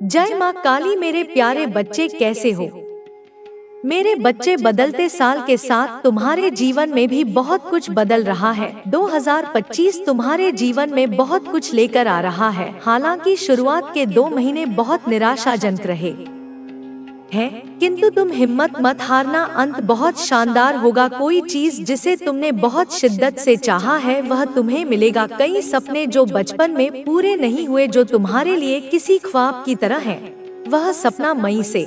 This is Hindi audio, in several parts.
जय माँ काली। मेरे प्यारे बच्चे कैसे हो? मेरे बच्चे, बदलते साल के साथ तुम्हारे जीवन में भी बहुत कुछ बदल रहा है। 2025 तुम्हारे जीवन में बहुत कुछ लेकर आ रहा है। हालांकि शुरुआत के 2 महीने बहुत निराशाजनक रहे हैं, किंतु तुम हिम्मत मत हारना, अंत बहुत शानदार होगा। कोई चीज जिसे तुमने बहुत शिद्दत से चाहा है वह तुम्हें मिलेगा। कई सपने जो बचपन में पूरे नहीं हुए, जो तुम्हारे लिए किसी ख्वाब की तरह है, वह सपना मई से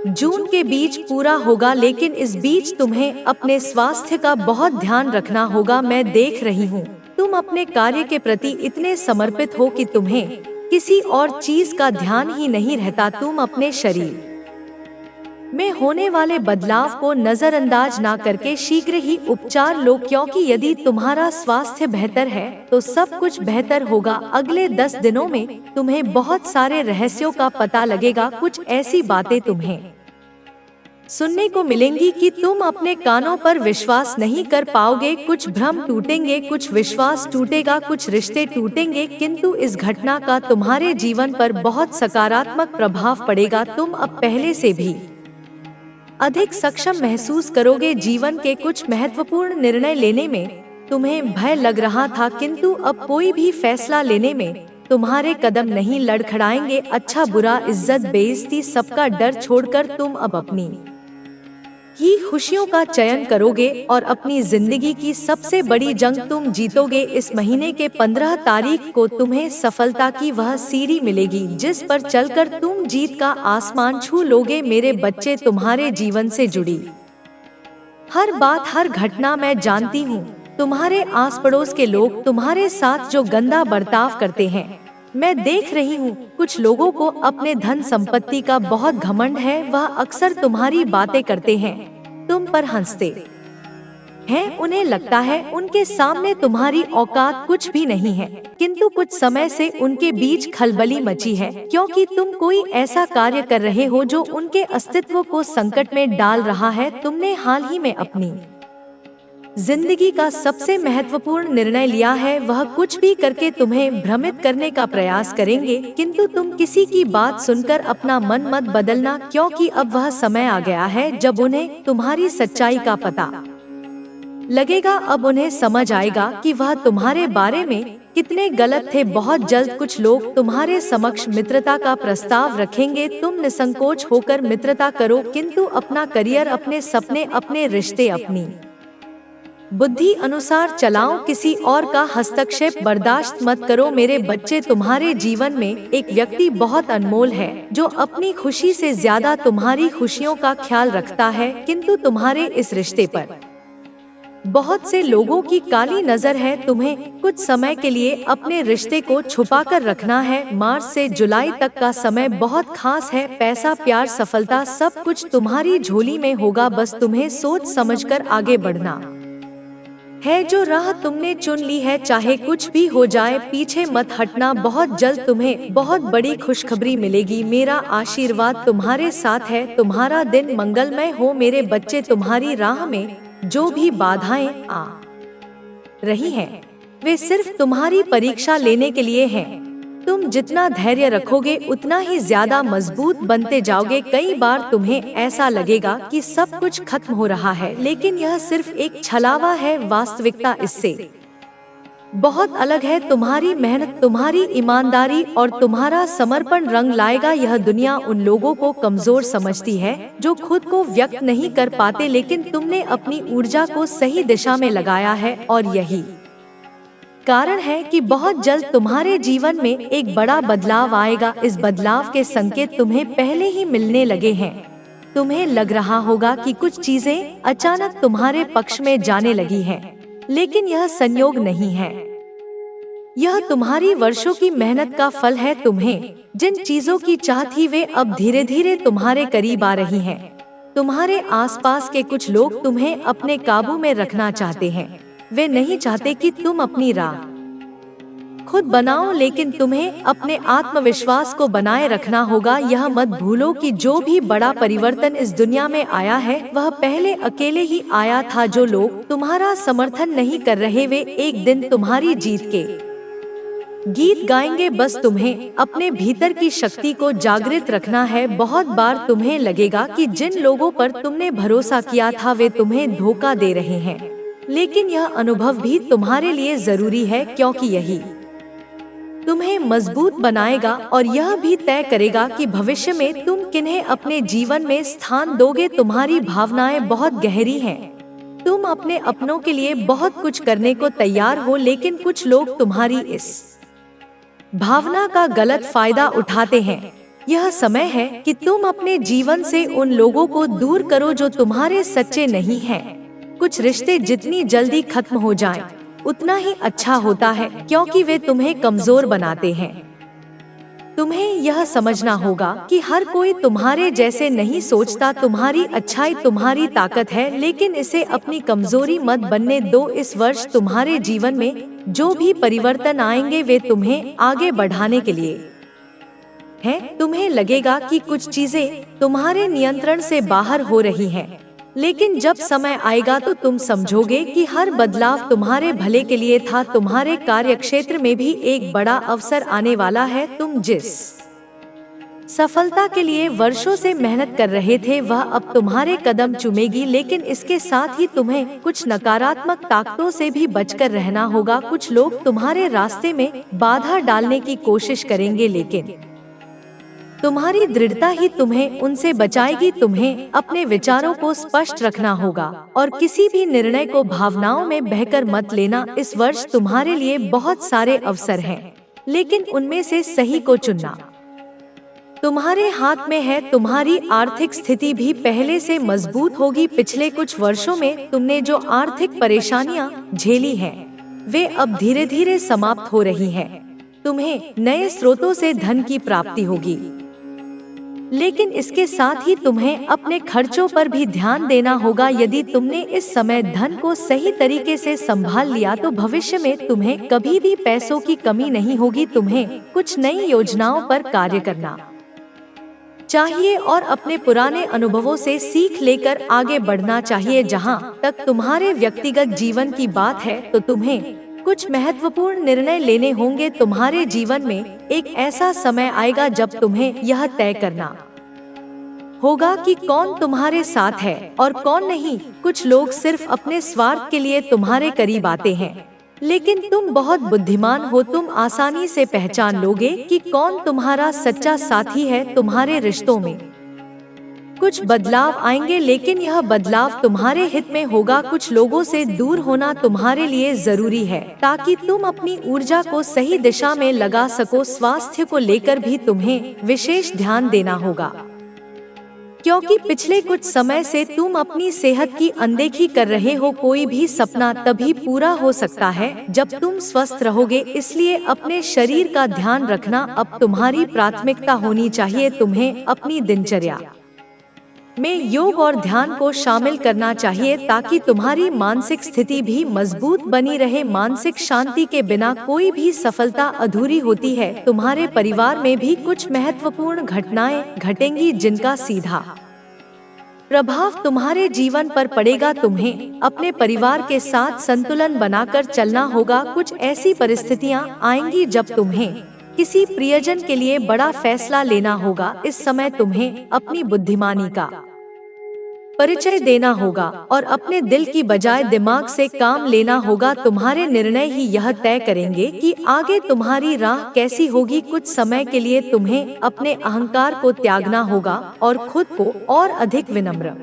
जून के बीच पूरा होगा। लेकिन इस बीच तुम्हें अपने स्वास्थ्य का बहुत ध्यान रखना होगा। मैं देख रही हूँ तुम अपने कार्य के प्रति इतने समर्पित हो कि तुम्हें किसी और चीज का ध्यान ही नहीं रहता। तुम अपने शरीर में होने वाले बदलाव को नजरअंदाज ना करके शीघ्र ही उपचार लो, क्योंकि यदि तुम्हारा स्वास्थ्य बेहतर है तो सब कुछ बेहतर होगा। अगले 10 दिनों में तुम्हें बहुत सारे रहस्यों का पता लगेगा। कुछ ऐसी बातें तुम्हें सुनने को मिलेंगी कि तुम अपने कानों पर विश्वास नहीं कर पाओगे। कुछ भ्रम टूटेंगे, कुछ विश्वास टूटेगा, कुछ रिश्ते टूटेंगे, किंतु इस घटना का तुम्हारे जीवन पर बहुत सकारात्मक प्रभाव पड़ेगा। तुम अब पहले से भी अधिक सक्षम महसूस करोगे। जीवन के कुछ महत्वपूर्ण निर्णय लेने में तुम्हें भय लग रहा था, किंतु अब कोई भी फैसला लेने में तुम्हारे कदम नहीं लड़खड़ाएंगे। अच्छा बुरा, इज्जत बेइज्जती, सबका डर छोड़कर तुम अब अपनी ही खुशियों का चयन करोगे और अपनी जिंदगी की सबसे बड़ी जंग तुम जीतोगे। इस महीने के 15 तारीख को तुम्हें सफलता की वह सीढ़ी मिलेगी जिस पर चलकर तुम जीत का आसमान छू लोगे। मेरे बच्चे, तुम्हारे जीवन से जुड़ी हर बात, हर घटना मैं जानती हूँ। तुम्हारे आस पड़ोस के लोग तुम्हारे साथ जो गंदा बर्ताव करते हैं, मैं देख रही हूँ। कुछ लोगों को अपने धन संपत्ति का बहुत घमंड है। वह अक्सर तुम्हारी बातें करते हैं, तुम पर हंसते हैं। उन्हें लगता है उनके सामने तुम्हारी औकात कुछ भी नहीं है, किंतु कुछ समय से उनके बीच खलबली मची है, क्योंकि तुम कोई ऐसा कार्य कर रहे हो जो उनके अस्तित्व को संकट में डाल रहा है। तुमने हाल ही में अपनी जिंदगी का सबसे महत्वपूर्ण निर्णय लिया है। वह कुछ भी करके तुम्हें भ्रमित करने का प्रयास करेंगे, किंतु तुम किसी की बात सुनकर अपना मन मत बदलना, क्योंकि अब वह समय आ गया है जब उन्हें तुम्हारी सच्चाई का पता लगेगा। अब उन्हें समझ आएगा कि वह तुम्हारे बारे में कितने गलत थे। बहुत जल्द कुछ लोग तुम्हारे समक्ष मित्रता का प्रस्ताव रखेंगे। तुम निसंकोच होकर मित्रता करो, किंतु अपना करियर, अपने सपने, अपने रिश्ते अपनी बुद्धि अनुसार चलाओ। किसी और का हस्तक्षेप बर्दाश्त मत करो। मेरे बच्चे, तुम्हारे जीवन में एक व्यक्ति बहुत अनमोल है जो अपनी खुशी से ज्यादा तुम्हारी खुशियों का ख्याल रखता है, किंतु तुम्हारे इस रिश्ते पर बहुत से लोगों की काली नजर है। तुम्हें कुछ समय के लिए अपने रिश्ते को छुपा कर रखना है। मार्च से जुलाई तक का समय बहुत खास है। पैसा, प्यार, सफलता, सब कुछ तुम्हारी झोली में होगा। बस तुम्हें सोच समझकर आगे बढ़ना है। जो राह तुमने चुन ली है, चाहे कुछ भी हो जाए, पीछे मत हटना। बहुत जल्द तुम्हें बहुत बड़ी खुशखबरी मिलेगी। मेरा आशीर्वाद तुम्हारे साथ है। तुम्हारा दिन मंगलमय हो। मेरे बच्चे, तुम्हारी राह में जो भी बाधाएं आ रही हैं, वे सिर्फ तुम्हारी परीक्षा लेने के लिए हैं। तुम जितना धैर्य रखोगे उतना ही ज्यादा मजबूत बनते जाओगे। कई बार तुम्हें ऐसा लगेगा कि सब कुछ खत्म हो रहा है, लेकिन यह सिर्फ एक छलावा है। वास्तविकता इससे बहुत अलग है। तुम्हारी मेहनत, तुम्हारी ईमानदारी और तुम्हारा समर्पण रंग लाएगा। यह दुनिया उन लोगों को कमजोर समझती है जो खुद को व्यक्त नहीं कर पाते, लेकिन तुमने अपनी ऊर्जा को सही दिशा में लगाया है, और यही कारण है कि बहुत जल्द तुम्हारे जीवन में एक बड़ा बदलाव आएगा। इस बदलाव के संकेत तुम्हें पहले ही मिलने लगे हैं। तुम्हें लग रहा होगा कि कुछ चीजें अचानक तुम्हारे पक्ष में जाने लगी हैं, लेकिन यह संयोग नहीं है। यह तुम्हारी वर्षों की मेहनत का फल है। तुम्हें जिन चीजों की चाह थी वे अब धीरे धीरे तुम्हारे करीब आ रही हैं। तुम्हारे आसपास के कुछ लोग तुम्हें अपने काबू में रखना चाहते हैं। वे नहीं चाहते कि तुम अपनी राह खुद बनाओ, लेकिन तुम्हें अपने आत्मविश्वास को बनाए रखना होगा। यह मत भूलो कि जो भी बड़ा परिवर्तन इस दुनिया में आया है वह पहले अकेले ही आया था। जो लोग तुम्हारा समर्थन नहीं कर रहे वे एक दिन तुम्हारी जीत के गीत गाएंगे, बस तुम्हें अपने भीतर की शक्ति को जागृत रखना है। बहुत बार तुम्हें लगेगा कि जिन लोगों पर तुमने भरोसा किया था वे तुम्हें धोखा दे रहे हैं, लेकिन यह अनुभव भी तुम्हारे लिए जरूरी है, क्योंकि यही तुम्हें मजबूत बनाएगा और यह भी तय करेगा कि भविष्य में तुम किन्हें अपने जीवन में स्थान दोगे। तुम्हारी भावनाएं बहुत गहरी हैं। तुम अपने अपनों के लिए बहुत कुछ करने को तैयार हो, लेकिन कुछ लोग तुम्हारी इस भावना का गलत फायदा उठाते हैं। यह समय है कि तुम अपने जीवन से उन लोगों को दूर करो जो तुम्हारे सच्चे नहीं हैं। कुछ रिश्ते जितनी जल्दी खत्म हो जाएं, उतना ही अच्छा होता है, क्योंकि वे तुम्हें कमजोर बनाते हैं। तुम्हें यह समझना होगा कि हर कोई तुम्हारे जैसे नहीं सोचता। तुम्हारी अच्छाई तुम्हारी ताकत है, लेकिन इसे अपनी कमजोरी मत बनने दो। इस वर्ष तुम्हारे जीवन में जो भी परिवर्तन आएंगे वे तुम्हें आगे बढ़ाने के लिए हैं। तुम्हें लगेगा कि कुछ चीजें तुम्हारे नियंत्रण से बाहर हो रही हैं, लेकिन जब समय आएगा तो तुम समझोगे कि हर बदलाव तुम्हारे भले के लिए था। तुम्हारे कार्यक्षेत्र में भी एक बड़ा अवसर आने वाला है। तुम जिस सफलता के लिए वर्षों से मेहनत कर रहे थे वह अब तुम्हारे कदम चूमेगी, लेकिन इसके साथ ही तुम्हें कुछ नकारात्मक ताकतों से भी बचकर रहना होगा। कुछ लोग तुम्हारे रास्ते में बाधा डालने की कोशिश करेंगे, लेकिन तुम्हारी दृढ़ता ही तुम्हें उनसे बचाएगी। तुम्हें अपने विचारों को स्पष्ट रखना होगा और किसी भी निर्णय को भावनाओं में बहकर मत लेना। इस वर्ष तुम्हारे लिए बहुत सारे अवसर हैं, लेकिन उनमें से सही को चुनना तुम्हारे हाथ में है। तुम्हारी आर्थिक स्थिति भी पहले से मजबूत होगी। पिछले कुछ वर्षों में तुमने जो आर्थिक परेशानियां झेली हैं, वे अब धीरे धीरे समाप्त हो रही हैं। तुम्हें नए स्रोतों से धन की प्राप्ति होगी, लेकिन इसके साथ ही तुम्हें अपने खर्चों पर भी ध्यान देना होगा। यदि तुमने इस समय धन को सही तरीके से संभाल लिया तो भविष्य में तुम्हें कभी भी पैसों की कमी नहीं होगी। तुम्हें कुछ नई योजनाओं पर कार्य करना चाहिए और अपने पुराने अनुभवों से सीख लेकर आगे बढ़ना चाहिए। जहां तक तुम्हारे व्यक्तिगत जीवन की बात है तो तुम्हें कुछ महत्वपूर्ण निर्णय लेने होंगे। तुम्हारे जीवन में एक ऐसा समय आएगा जब तुम्हें यह तय करना होगा कि कौन तुम्हारे साथ है और कौन नहीं। कुछ लोग सिर्फ अपने स्वार्थ के लिए तुम्हारे करीब आते हैं, लेकिन तुम बहुत बुद्धिमान हो। तुम आसानी से पहचान लोगे कि कौन तुम्हारा सच्चा साथी है। तुम्हारे रिश्तों में कुछ बदलाव आएंगे, लेकिन यह बदलाव तुम्हारे हित में होगा। कुछ लोगों से दूर होना तुम्हारे लिए जरूरी है ताकि तुम अपनी ऊर्जा को सही दिशा में लगा सको। स्वास्थ्य को लेकर भी तुम्हें विशेष ध्यान देना होगा, क्योंकि पिछले कुछ समय से तुम अपनी सेहत की अनदेखी कर रहे हो। कोई भी सपना तभी पूरा हो सकता है जब तुम स्वस्थ रहोगे, इसलिए अपने शरीर का ध्यान रखना अब तुम्हारी प्राथमिकता होनी चाहिए। तुम्हें अपनी दिनचर्या में योग और ध्यान को शामिल करना चाहिए ताकि तुम्हारी मानसिक स्थिति भी मजबूत बनी रहे। मानसिक शांति के बिना कोई भी सफलता अधूरी होती है। तुम्हारे परिवार में भी कुछ महत्वपूर्ण घटनाएं घटेंगी जिनका सीधा प्रभाव तुम्हारे जीवन पर पड़ेगा। तुम्हें अपने परिवार के साथ संतुलन बनाकर चलना होगा। कुछ ऐसी परिस्थितियां आएंगी जब तुम्हें किसी प्रियजन के लिए बड़ा फैसला लेना होगा। इस समय तुम्हें अपनी बुद्धिमानी का परिचय देना होगा और अपने दिल की बजाय दिमाग से काम लेना होगा। तुम्हारे निर्णय ही यह तय करेंगे कि आगे तुम्हारी राह कैसी होगी। कुछ समय के लिए तुम्हें अपने अहंकार को त्यागना होगा और खुद को और अधिक विनम्र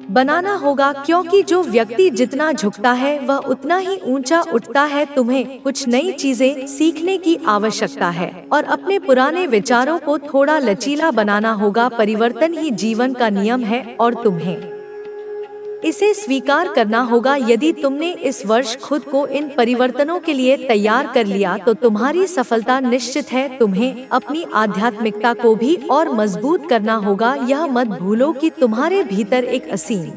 बनाना होगा, क्योंकि जो व्यक्ति जितना झुकता है वह उतना ही ऊंचा उठता है। तुम्हें कुछ नई चीजें सीखने की आवश्यकता है और अपने पुराने विचारों को थोड़ा लचीला बनाना होगा। परिवर्तन ही जीवन का नियम है और तुम्हें इसे स्वीकार करना होगा। यदि तुमने इस वर्ष खुद को इन परिवर्तनों के लिए तैयार कर लिया तो तुम्हारी सफलता निश्चित है। तुम्हें अपनी आध्यात्मिकता को भी और मजबूत करना होगा। यह मत भूलो कि तुम्हारे भीतर एक असीम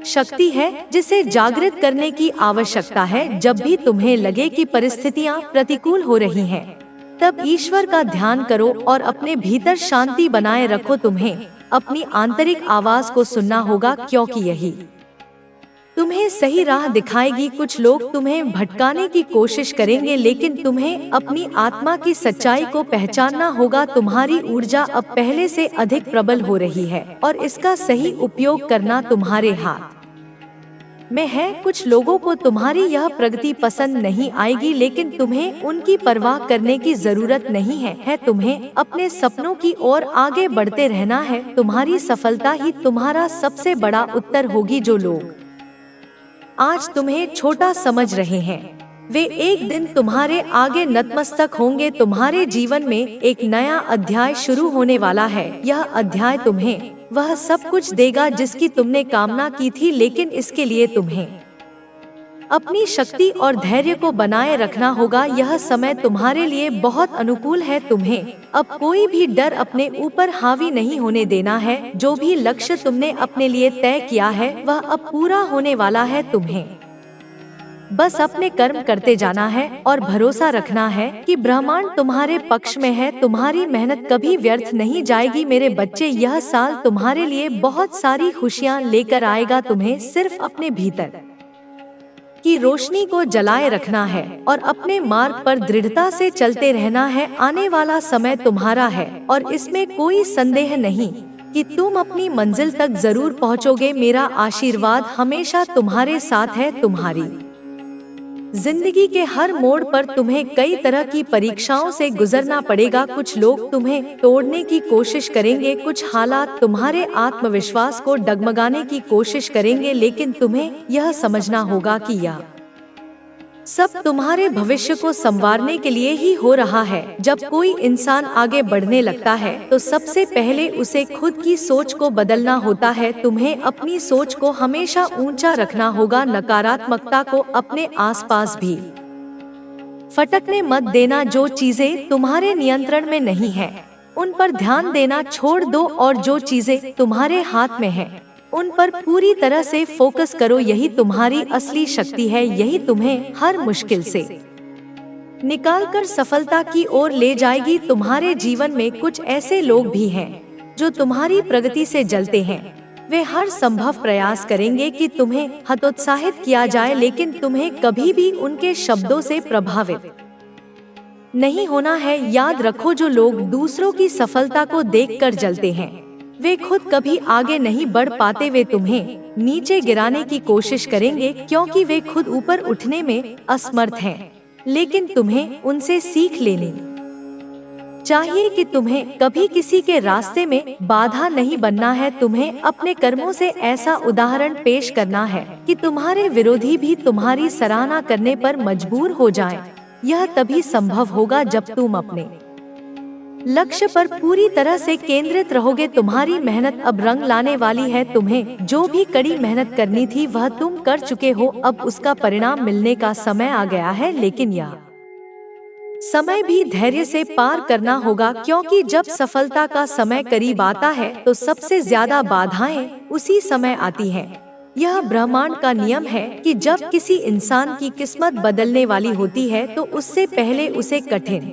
शक्ति है जिसे जागृत करने की आवश्यकता है। जब भी तुम्हें लगे कि परिस्थितियां प्रतिकूल हो रही हैं, तब ईश्वर का ध्यान करो और अपने भीतर शांति बनाए रखो। तुम्हें अपनी आंतरिक आवाज को सुनना होगा, क्योंकि यही तुम्हें सही राह दिखाएगी। कुछ लोग तुम्हें भटकाने की कोशिश करेंगे, लेकिन तुम्हें अपनी आत्मा की सच्चाई को पहचानना होगा। तुम्हारी ऊर्जा अब पहले से अधिक प्रबल हो रही है और इसका सही उपयोग करना तुम्हारे हाथ में है। कुछ लोगों को तुम्हारी यह प्रगति पसंद नहीं आएगी, लेकिन तुम्हें उनकी परवाह करने की जरूरत नहीं है। तुम्हें अपने सपनों की ओर आगे बढ़ते रहना है। तुम्हारी सफलता ही तुम्हारा सबसे बड़ा उत्तर होगी। जो लोग आज तुम्हें छोटा समझ रहे हैं, वे एक दिन तुम्हारे आगे नतमस्तक होंगे। तुम्हारे जीवन में एक नया अध्याय शुरू होने वाला है। यह अध्याय तुम्हें वह सब कुछ देगा जिसकी तुमने कामना की थी, लेकिन इसके लिए तुम्हें अपनी शक्ति और धैर्य को बनाए रखना होगा। यह समय तुम्हारे लिए बहुत अनुकूल है। तुम्हें अब कोई भी डर अपने ऊपर हावी नहीं होने देना है। जो भी लक्ष्य तुमने अपने लिए तय किया है वह अब पूरा होने वाला है। तुम्हें बस अपने कर्म करते जाना है और भरोसा रखना है कि ब्रह्मांड तुम्हारे पक्ष में है। तुम्हारी मेहनत कभी व्यर्थ नहीं जाएगी। मेरे बच्चे, यह साल तुम्हारे लिए बहुत सारी खुशियाँ लेकर आएगा। तुम्हें सिर्फ अपने भीतर की रोशनी को जलाए रखना है और अपने मार्ग पर दृढ़ता से चलते रहना है। आने वाला समय तुम्हारा है और इसमें कोई संदेह नहीं कि तुम अपनी मंजिल तक जरूर पहुँचोगे। मेरा आशीर्वाद हमेशा तुम्हारे साथ है। तुम्हारी जिंदगी के हर मोड़ पर तुम्हें कई तरह की परीक्षाओं से गुजरना पड़ेगा। कुछ लोग तुम्हें तोड़ने की कोशिश करेंगे, कुछ हालात तुम्हारे आत्मविश्वास को डगमगाने की कोशिश करेंगे, लेकिन तुम्हें यह समझना होगा कि यह सब तुम्हारे भविष्य को संवारने के लिए ही हो रहा है। जब कोई इंसान आगे बढ़ने लगता है तो सबसे पहले उसे खुद की सोच को बदलना होता है। तुम्हें अपनी सोच को हमेशा ऊंचा रखना होगा। नकारात्मकता को अपने आसपास भी फटकने मत देना। जो चीजें तुम्हारे नियंत्रण में नहीं है उन पर ध्यान देना छोड़ दो और जो चीजें तुम्हारे हाथ में है उन पर पूरी तरह से फोकस करो। यही तुम्हारी असली शक्ति है। यही तुम्हें हर मुश्किल से निकालकर सफलता की ओर ले जाएगी। तुम्हारे जीवन में कुछ ऐसे लोग भी हैं जो तुम्हारी प्रगति से जलते हैं। वे हर संभव प्रयास करेंगे कि तुम्हें हतोत्साहित किया जाए, लेकिन तुम्हें कभी भी उनके शब्दों से प्रभावित नहीं होना है। याद रखो, जो लोग दूसरों की सफलता को देखकर जलते हैं वे खुद कभी आगे नहीं बढ़ पाते। वे तुम्हें नीचे गिराने की कोशिश करेंगे क्योंकि वे खुद ऊपर उठने में असमर्थ हैं। लेकिन तुम्हें उनसे सीख लेनी चाहिए कि तुम्हें कभी किसी के रास्ते में बाधा नहीं बनना है। तुम्हें अपने कर्मों से ऐसा उदाहरण पेश करना है कि तुम्हारे विरोधी भी तुम्हारी सराहना करने पर मजबूर हो जाएं। यह तभी संभव होगा जब तुम अपने लक्ष्य पर पूरी तरह से केंद्रित रहोगे। तुम्हारी मेहनत अब रंग लाने वाली है। तुम्हें जो भी कड़ी मेहनत करनी थी वह तुम कर चुके हो। अब उसका परिणाम मिलने का समय आ गया है, लेकिन यह समय भी धैर्य से पार करना होगा, क्योंकि जब सफलता का समय करीब आता है तो सबसे ज्यादा बाधाएं उसी समय आती हैं। यह ब्रह्मांड का नियम है कि जब किसी इंसान की किस्मत बदलने वाली होती है तो उससे पहले उसे कठिन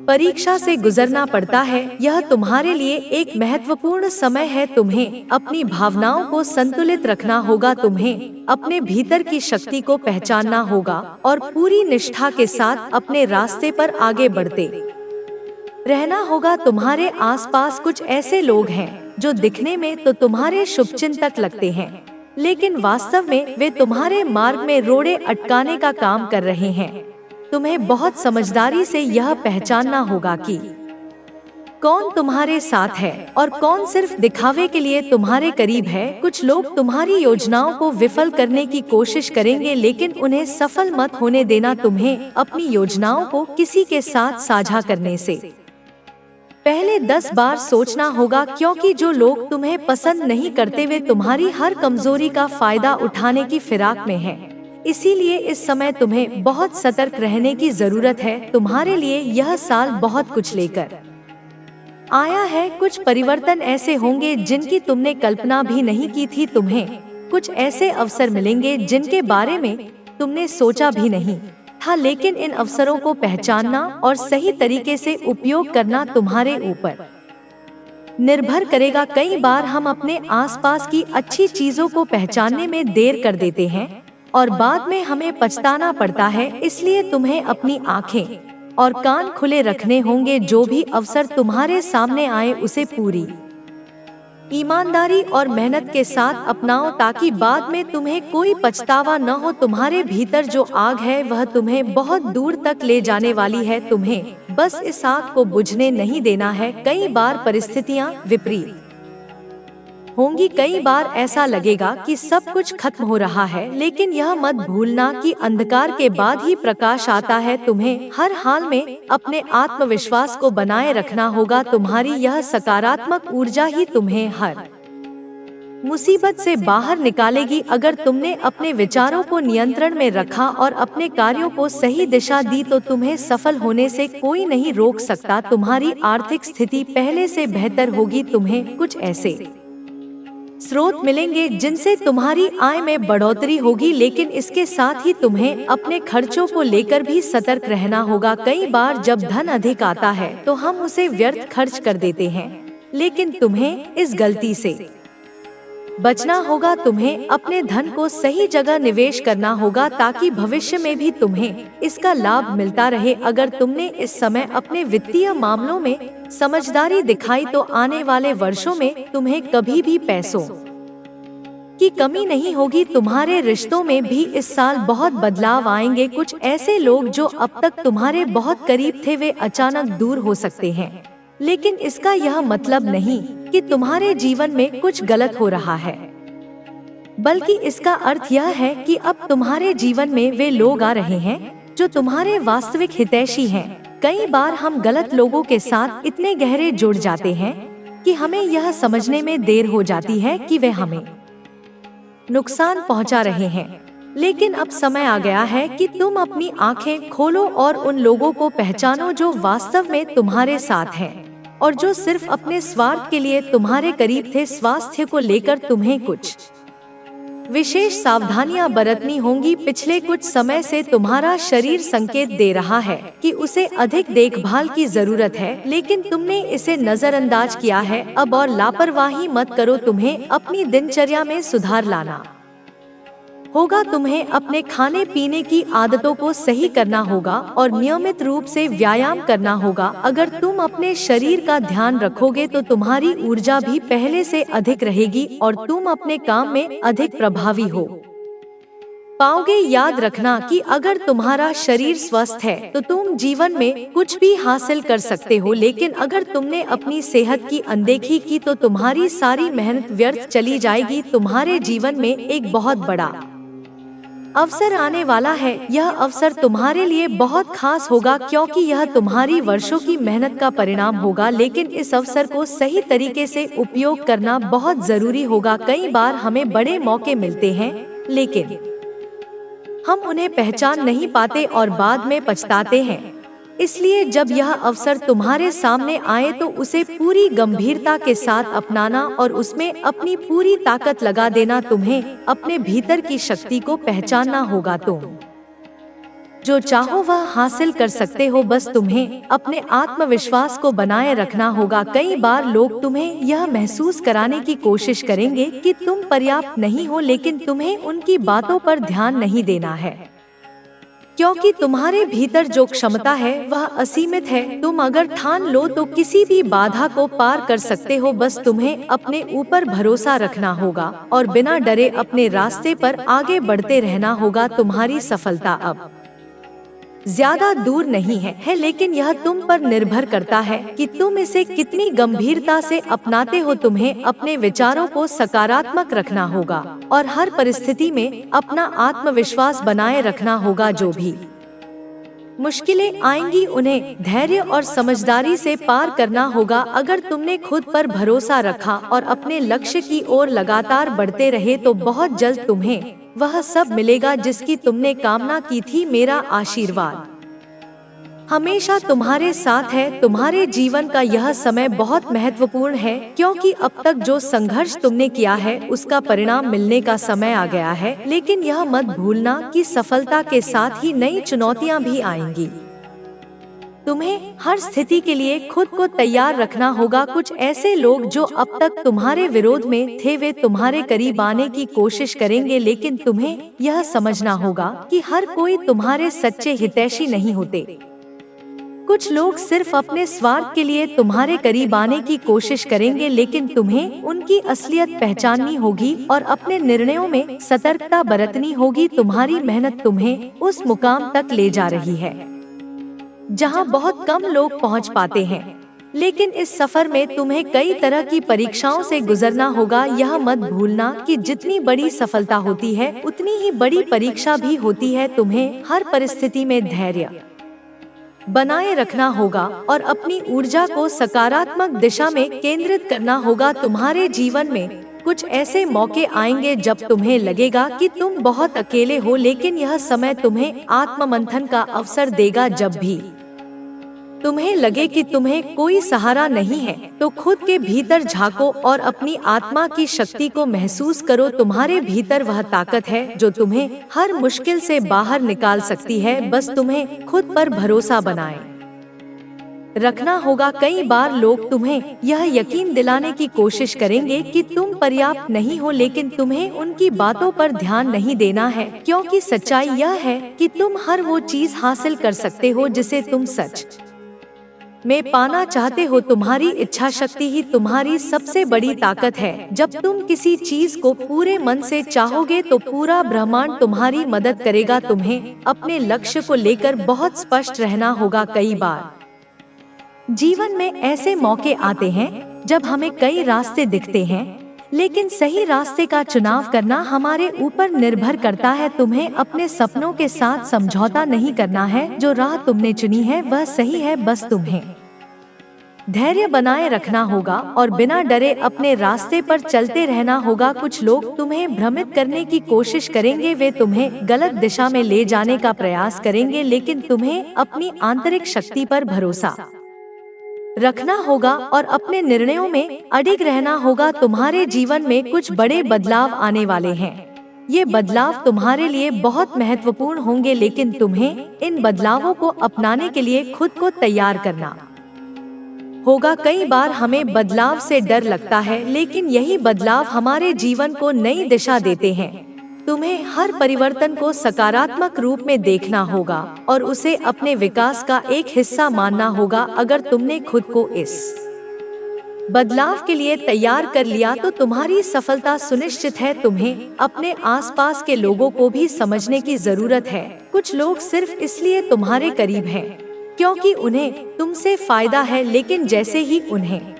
परीक्षा से गुजरना पड़ता है। यह तुम्हारे लिए एक महत्वपूर्ण समय है। तुम्हें अपनी भावनाओं को संतुलित रखना होगा। तुम्हें अपने भीतर की शक्ति को पहचानना होगा और पूरी निष्ठा के साथ अपने रास्ते पर आगे बढ़ते रहना होगा। तुम्हारे आसपास कुछ ऐसे लोग हैं जो दिखने में तो तुम्हारे शुभचिंतक लगते हैं, लेकिन वास्तव में वे तुम्हारे मार्ग में रोड़े अटकाने का काम कर रहे हैं। तुम्हें बहुत समझदारी से यह पहचानना होगा कि कौन तुम्हारे साथ है और कौन सिर्फ दिखावे के लिए तुम्हारे करीब है। कुछ लोग तुम्हारी योजनाओं को विफल करने की कोशिश करेंगे, लेकिन उन्हें सफल मत होने देना। तुम्हें अपनी योजनाओं को किसी के साथ साझा करने से पहले 10 बार सोचना होगा, क्योंकि जो लोग तुम्हें पसंद नहीं करते वे तुम्हारी हर कमजोरी का फायदा उठाने की फिराक में हैं। इसीलिए इस समय तुम्हें बहुत सतर्क रहने की जरूरत है। तुम्हारे लिए यह साल बहुत कुछ लेकर आया है। कुछ परिवर्तन ऐसे होंगे जिनकी तुमने कल्पना भी नहीं की थी। तुम्हें कुछ ऐसे अवसर मिलेंगे जिनके बारे में तुमने सोचा भी नहीं था, लेकिन इन अवसरों को पहचानना और सही तरीके से उपयोग करना तुम्हारे ऊपर निर्भर करेगा। कई बार हम अपने आसपास की अच्छी चीजों को पहचानने में देर कर देते हैं और बाद में हमें पछताना पड़ता है। इसलिए तुम्हें अपनी आंखें और कान खुले रखने होंगे। जो भी अवसर तुम्हारे सामने आए उसे पूरी ईमानदारी और मेहनत के साथ अपनाओ ताकि बाद में तुम्हें कोई पछतावा न हो। तुम्हारे भीतर जो आग है वह तुम्हें बहुत दूर तक ले जाने वाली है। तुम्हें बस इस आग को बुझने नहीं देना है। कई बार परिस्थितियां विपरीत होंगी। कई बार ऐसा लगेगा कि सब कुछ खत्म हो रहा है, लेकिन यह मत भूलना कि अंधकार के बाद ही प्रकाश आता है। तुम्हें हर हाल में अपने आत्मविश्वास को बनाए रखना होगा। तुम्हारी यह सकारात्मक ऊर्जा ही तुम्हें हर मुसीबत से बाहर निकालेगी। अगर तुमने अपने विचारों को नियंत्रण में रखा और अपने कार्यों को सही दिशा दी तो तुम्हें सफल होने से कोई नहीं रोक सकता। तुम्हारी आर्थिक स्थिति पहले से बेहतर होगी। तुम्हें कुछ ऐसे स्रोत मिलेंगे जिनसे तुम्हारी आय में बढ़ोतरी होगी, लेकिन इसके साथ ही तुम्हें अपने खर्चों को लेकर भी सतर्क रहना होगा। कई बार जब धन अधिक आता है तो हम उसे व्यर्थ खर्च कर देते हैं, लेकिन तुम्हें इस गलती से बचना होगा। तुम्हें अपने धन को सही जगह निवेश करना होगा ताकि भविष्य में भी तुम्हें इसका लाभ मिलता रहे। अगर तुमने इस समय अपने वित्तीय मामलों में समझदारी दिखाई तो आने वाले वर्षों में तुम्हें कभी भी पैसों की कमी नहीं होगी। तुम्हारे रिश्तों में भी इस साल बहुत बदलाव आएंगे। कुछ ऐसे लोग जो अब तक तुम्हारे बहुत करीब थे वे अचानक दूर हो सकते हैं, लेकिन इसका यह मतलब नहीं कि तुम्हारे जीवन में कुछ गलत हो रहा है, बल्कि इसका अर्थ यह है कि अब तुम्हारे जीवन में वे लोग आ रहे हैं जो तुम्हारे वास्तविक हितैषी हैं। कई बार हम गलत लोगों के साथ इतने गहरे जुड़ जाते हैं कि हमें यह समझने में देर हो जाती है कि वे हमें नुकसान पहुंचा रहे हैं, लेकिन अब समय आ गया है कि तुम अपनी आंखें खोलो और उन लोगों को पहचानो जो वास्तव में तुम्हारे साथ हैं और जो सिर्फ अपने स्वार्थ के लिए तुम्हारे करीब थे। स्वास्थ्य को लेकर तुम्हें कुछ विशेष सावधानियां बरतनी होंगी। पिछले कुछ समय से तुम्हारा शरीर संकेत दे रहा है कि उसे अधिक देखभाल की जरूरत है, लेकिन तुमने इसे नजरअंदाज किया है। अब और लापरवाही मत करो। तुम्हें अपनी दिनचर्या में सुधार लाना होगा। तुम्हें अपने खाने पीने की आदतों को सही करना होगा और नियमित रूप से व्यायाम करना होगा। अगर तुम अपने शरीर का ध्यान रखोगे तो तुम्हारी ऊर्जा भी पहले से अधिक रहेगी और तुम अपने काम में अधिक प्रभावी हो पाओगे। याद रखना कि अगर तुम्हारा शरीर स्वस्थ है तो तुम जीवन में कुछ भी हासिल कर सकते हो, लेकिन अगर तुमने अपनी सेहत की अनदेखी की तो तुम्हारी सारी मेहनत व्यर्थ चली जाएगी। तुम्हारे जीवन में एक बहुत बड़ा अवसर आने वाला है। यह अवसर तुम्हारे लिए बहुत खास होगा क्योंकि यह तुम्हारी वर्षों की मेहनत का परिणाम होगा, लेकिन इस अवसर को सही तरीके से उपयोग करना बहुत जरूरी होगा। कई बार हमें बड़े मौके मिलते हैं, लेकिन हम उन्हें पहचान नहीं पाते और बाद में पछताते हैं। इसलिए जब यह अवसर तुम्हारे सामने आए तो उसे पूरी गंभीरता के साथ अपनाना और उसमें अपनी पूरी ताकत लगा देना। तुम्हें अपने भीतर की शक्ति को पहचानना होगा। तुम जो चाहो वह हासिल कर सकते हो, बस तुम्हें अपने आत्मविश्वास को बनाए रखना होगा। कई बार लोग तुम्हें यह महसूस कराने की कोशिश करेंगे कि तुम पर्याप्त नहीं हो, लेकिन तुम्हें उनकी बातों पर ध्यान नहीं देना है क्योंकि तुम्हारे भीतर जो क्षमता है वह असीमित है। तुम अगर ठान लो तो किसी भी बाधा को पार कर सकते हो। बस तुम्हें अपने ऊपर भरोसा रखना होगा और बिना डरे अपने रास्ते पर आगे बढ़ते रहना होगा। तुम्हारी सफलता अब ज्यादा दूर नहीं है, लेकिन यह तुम पर निर्भर करता है कि तुम इसे कितनी गंभीरता से अपनाते हो। तुम्हें अपने विचारों को सकारात्मक रखना होगा और हर परिस्थिति में अपना आत्मविश्वास बनाए रखना होगा। जो भी मुश्किलें आएंगी उन्हें धैर्य और समझदारी से पार करना होगा। अगर तुमने खुद पर भरोसा रखा और अपने लक्ष्य की ओर लगातार बढ़ते रहे तो बहुत जल्द तुम्हें वह सब मिलेगा जिसकी तुमने कामना की थी। मेरा आशीर्वाद हमेशा तुम्हारे साथ है। तुम्हारे जीवन का यह समय बहुत महत्वपूर्ण है क्योंकि अब तक जो संघर्ष तुमने किया है उसका परिणाम मिलने का समय आ गया है। लेकिन यह मत भूलना कि सफलता के साथ ही नई चुनौतियां भी आएंगी। तुम्हें हर स्थिति के लिए खुद को तैयार रखना होगा। कुछ ऐसे लोग जो अब तक तुम्हारे विरोध में थे वे तुम्हारे करीब आने की कोशिश करेंगे, लेकिन तुम्हें यह समझना होगा कि हर कोई तुम्हारे सच्चे हितैषी नहीं होते। कुछ लोग सिर्फ अपने स्वार्थ के लिए तुम्हारे करीब आने की कोशिश करेंगे, लेकिन तुम्हें उनकी असलियत पहचाननी होगी और अपने निर्णयों में सतर्कता बरतनी होगी। तुम्हारी मेहनत तुम्हें उस मुकाम तक ले जा रही है जहां बहुत कम लोग पहुंच पाते हैं, लेकिन इस सफर में तुम्हें कई तरह की परीक्षाओं से गुजरना होगा। यह मत भूलना कि जितनी बड़ी सफलता होती है उतनी ही बड़ी परीक्षा भी होती है। तुम्हें हर परिस्थिति में धैर्य बनाए रखना होगा और अपनी ऊर्जा को सकारात्मक दिशा में केंद्रित करना होगा। तुम्हारे जीवन में कुछ ऐसे मौके आएंगे जब तुम्हें लगेगा कि तुम बहुत अकेले हो, लेकिन यह समय तुम्हें आत्ममंथन का अवसर देगा। जब भी तुम्हें लगे कि तुम्हें कोई सहारा नहीं है, तो खुद के भीतर झांको और अपनी आत्मा की शक्ति को महसूस करो। तुम्हारे भीतर वह ताकत है जो तुम्हें हर मुश्किल से बाहर निकाल सकती है। बस तुम्हें खुद पर भरोसा बनाए रखना होगा। कई बार लोग तुम्हें यह यकीन दिलाने की कोशिश करेंगे कि तुम पर्याप्त नहीं हो, लेकिन तुम्हें उनकी बातों पर ध्यान नहीं देना है, क्योंकि सच्चाई यह है कि तुम हर वो चीज हासिल कर सकते हो जिसे तुम सच में पाना चाहते हो। तुम्हारी इच्छा शक्ति ही तुम्हारी सबसे बड़ी ताकत है। जब तुम किसी चीज को पूरे मन से चाहोगे तो पूरा ब्रह्मांड तुम्हारी मदद करेगा। तुम्हें अपने लक्ष्य को लेकर बहुत स्पष्ट रहना होगा। कई बार जीवन में ऐसे मौके आते हैं जब हमें कई रास्ते दिखते हैं, लेकिन सही रास्ते का चुनाव करना हमारे ऊपर निर्भर करता है। तुम्हें अपने सपनों के साथ समझौता नहीं करना है। जो राह तुमने चुनी है वह सही है। बस तुम्हें धैर्य बनाए रखना होगा और बिना डरे अपने रास्ते पर चलते रहना होगा। कुछ लोग तुम्हें भ्रमित करने की कोशिश करेंगे, वे तुम्हें गलत दिशा में ले जाने का प्रयास करेंगे, लेकिन तुम्हें अपनी आंतरिक शक्ति पर भरोसा रखना होगा और अपने निर्णयों में अडिग रहना होगा। तुम्हारे जीवन में कुछ बड़े बदलाव आने वाले हैं। ये बदलाव तुम्हारे लिए बहुत महत्वपूर्ण होंगे, लेकिन तुम्हें इन बदलावों को अपनाने के लिए खुद को तैयार करना होगा। कई बार हमें बदलाव से डर लगता है, लेकिन यही बदलाव हमारे जीवन को नई दिशा देते हैं। तुम्हें हर परिवर्तन को सकारात्मक रूप में देखना होगा और उसे अपने विकास का एक हिस्सा मानना होगा। अगर तुमने खुद को इस बदलाव के लिए तैयार कर लिया तो तुम्हारी सफलता सुनिश्चित है। तुम्हें अपने आसपास के लोगों को भी समझने की जरूरत है। कुछ लोग सिर्फ इसलिए तुम्हारे करीब हैं क्योंकि उन्हें तुमसे फायदा है, लेकिन जैसे ही उन्हें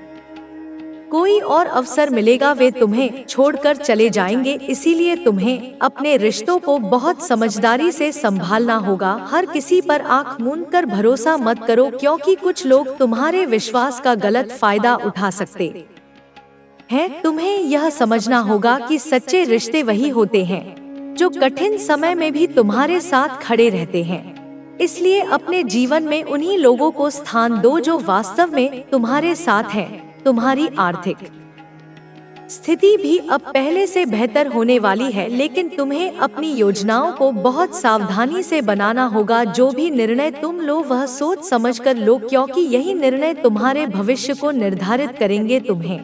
कोई और अवसर मिलेगा वे तुम्हें छोड़कर चले जाएंगे। इसीलिए तुम्हें अपने रिश्तों को बहुत समझदारी से संभालना होगा। हर किसी पर आंख मूंद कर भरोसा मत करो, क्योंकि कुछ लोग तुम्हारे विश्वास का गलत फायदा उठा सकते हैं। तुम्हें यह समझना होगा कि सच्चे रिश्ते वही होते हैं जो कठिन समय में भी तुम्हारे साथ खड़े रहते हैं। इसलिए अपने जीवन में उन्हीं लोगों को स्थान दो जो वास्तव में तुम्हारे साथ हैं। तुम्हारी आर्थिक स्थिति भी अब पहले से बेहतर होने वाली है, लेकिन तुम्हें अपनी योजनाओं को बहुत सावधानी से बनाना होगा। जो भी निर्णय तुम लो वह सोच समझकर लो, क्योंकि यही निर्णय तुम्हारे भविष्य को निर्धारित करेंगे। तुम्हें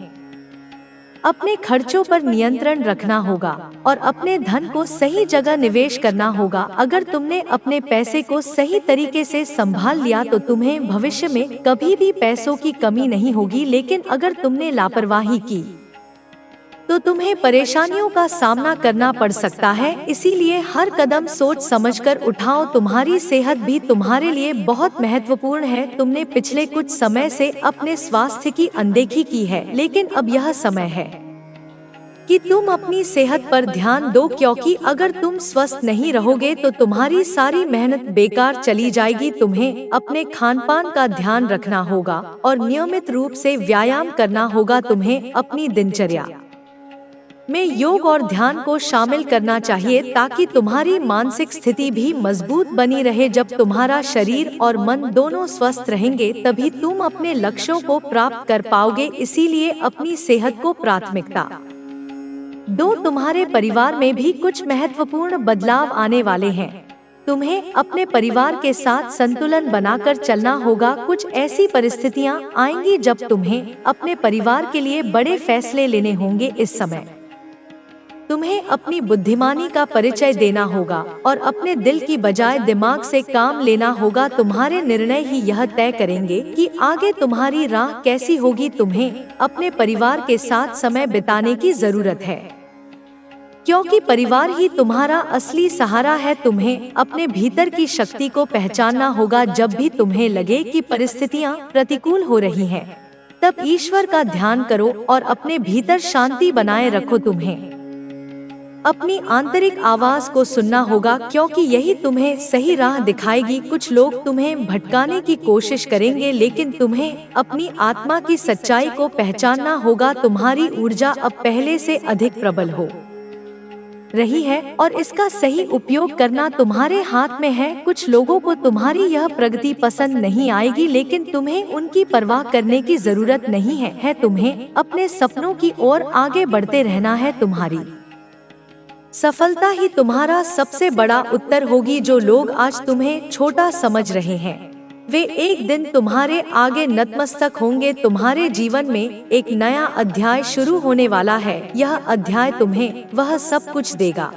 अपने खर्चों पर नियंत्रण रखना होगा और अपने धन को सही जगह निवेश करना होगा। अगर तुमने अपने पैसे को सही तरीके से संभाल लिया तो तुम्हें भविष्य में कभी भी पैसों की कमी नहीं होगी, लेकिन अगर तुमने लापरवाही की तो तुम्हें परेशानियों का सामना करना पड़ सकता है। इसीलिए हर कदम सोच समझकर उठाओ। तुम्हारी सेहत भी तुम्हारे लिए बहुत महत्वपूर्ण है। तुमने पिछले कुछ समय से अपने स्वास्थ्य की अनदेखी की है, लेकिन अब यह समय है कि तुम अपनी सेहत पर ध्यान दो, क्योंकि अगर तुम स्वस्थ नहीं रहोगे तो तुम्हारी सारी मेहनत बेकार चली जाएगी। तुम्हें अपने खान-पान का ध्यान रखना होगा और नियमित रूप से व्यायाम करना होगा। तुम्हें अपनी दिनचर्या में योग और ध्यान को शामिल करना चाहिए ताकि तुम्हारी मानसिक स्थिति भी मजबूत बनी रहे। जब तुम्हारा शरीर और मन दोनों स्वस्थ रहेंगे तभी तुम अपने लक्ष्यों को प्राप्त कर पाओगे। इसीलिए अपनी सेहत को प्राथमिकता दो। तुम्हारे परिवार में भी कुछ महत्वपूर्ण बदलाव आने वाले हैं। तुम्हें अपने परिवार के साथ संतुलन बनाकर चलना होगा। कुछ ऐसी परिस्थितियां आएंगी जब तुम्हें अपने परिवार के लिए बड़े फैसले लेने होंगे। इस समय तुम्हें अपनी बुद्धिमानी का परिचय देना होगा और अपने दिल की बजाय दिमाग से काम लेना होगा। तुम्हारे निर्णय ही यह तय करेंगे कि आगे तुम्हारी राह कैसी होगी। तुम्हें अपने परिवार के साथ समय बिताने की जरूरत है, क्योंकि परिवार ही तुम्हारा असली सहारा है। तुम्हें अपने भीतर की शक्ति को पहचानना होगा। जब भी तुम्हें लगे कि परिस्थितियां प्रतिकूल हो रही हैं, तब ईश्वर का ध्यान करो और अपने भीतर शांति बनाए रखो। तुम्हें अपनी आंतरिक आवाज को सुनना होगा, क्योंकि यही तुम्हें सही राह दिखाएगी। कुछ लोग तुम्हें भटकाने की कोशिश करेंगे, लेकिन तुम्हें अपनी आत्मा की सच्चाई को पहचानना होगा। तुम्हारी ऊर्जा अब पहले से अधिक प्रबल हो रही है और इसका सही उपयोग करना तुम्हारे हाथ में है। कुछ लोगों को तुम्हारी यह प्रगति पसंद नहीं आएगी, लेकिन तुम्हें उनकी परवाह करने की जरूरत नहीं है। तुम्हें अपने सपनों की ओर आगे बढ़ते रहना है। तुम्हारी सफलता ही तुम्हारा सबसे बड़ा उत्तर होगी। जो लोग आज तुम्हें छोटा समझ रहे हैं, वे एक दिन तुम्हारे आगे नतमस्तक होंगे। तुम्हारे जीवन में एक नया अध्याय शुरू होने वाला है। यह अध्याय तुम्हें वह सब कुछ देगा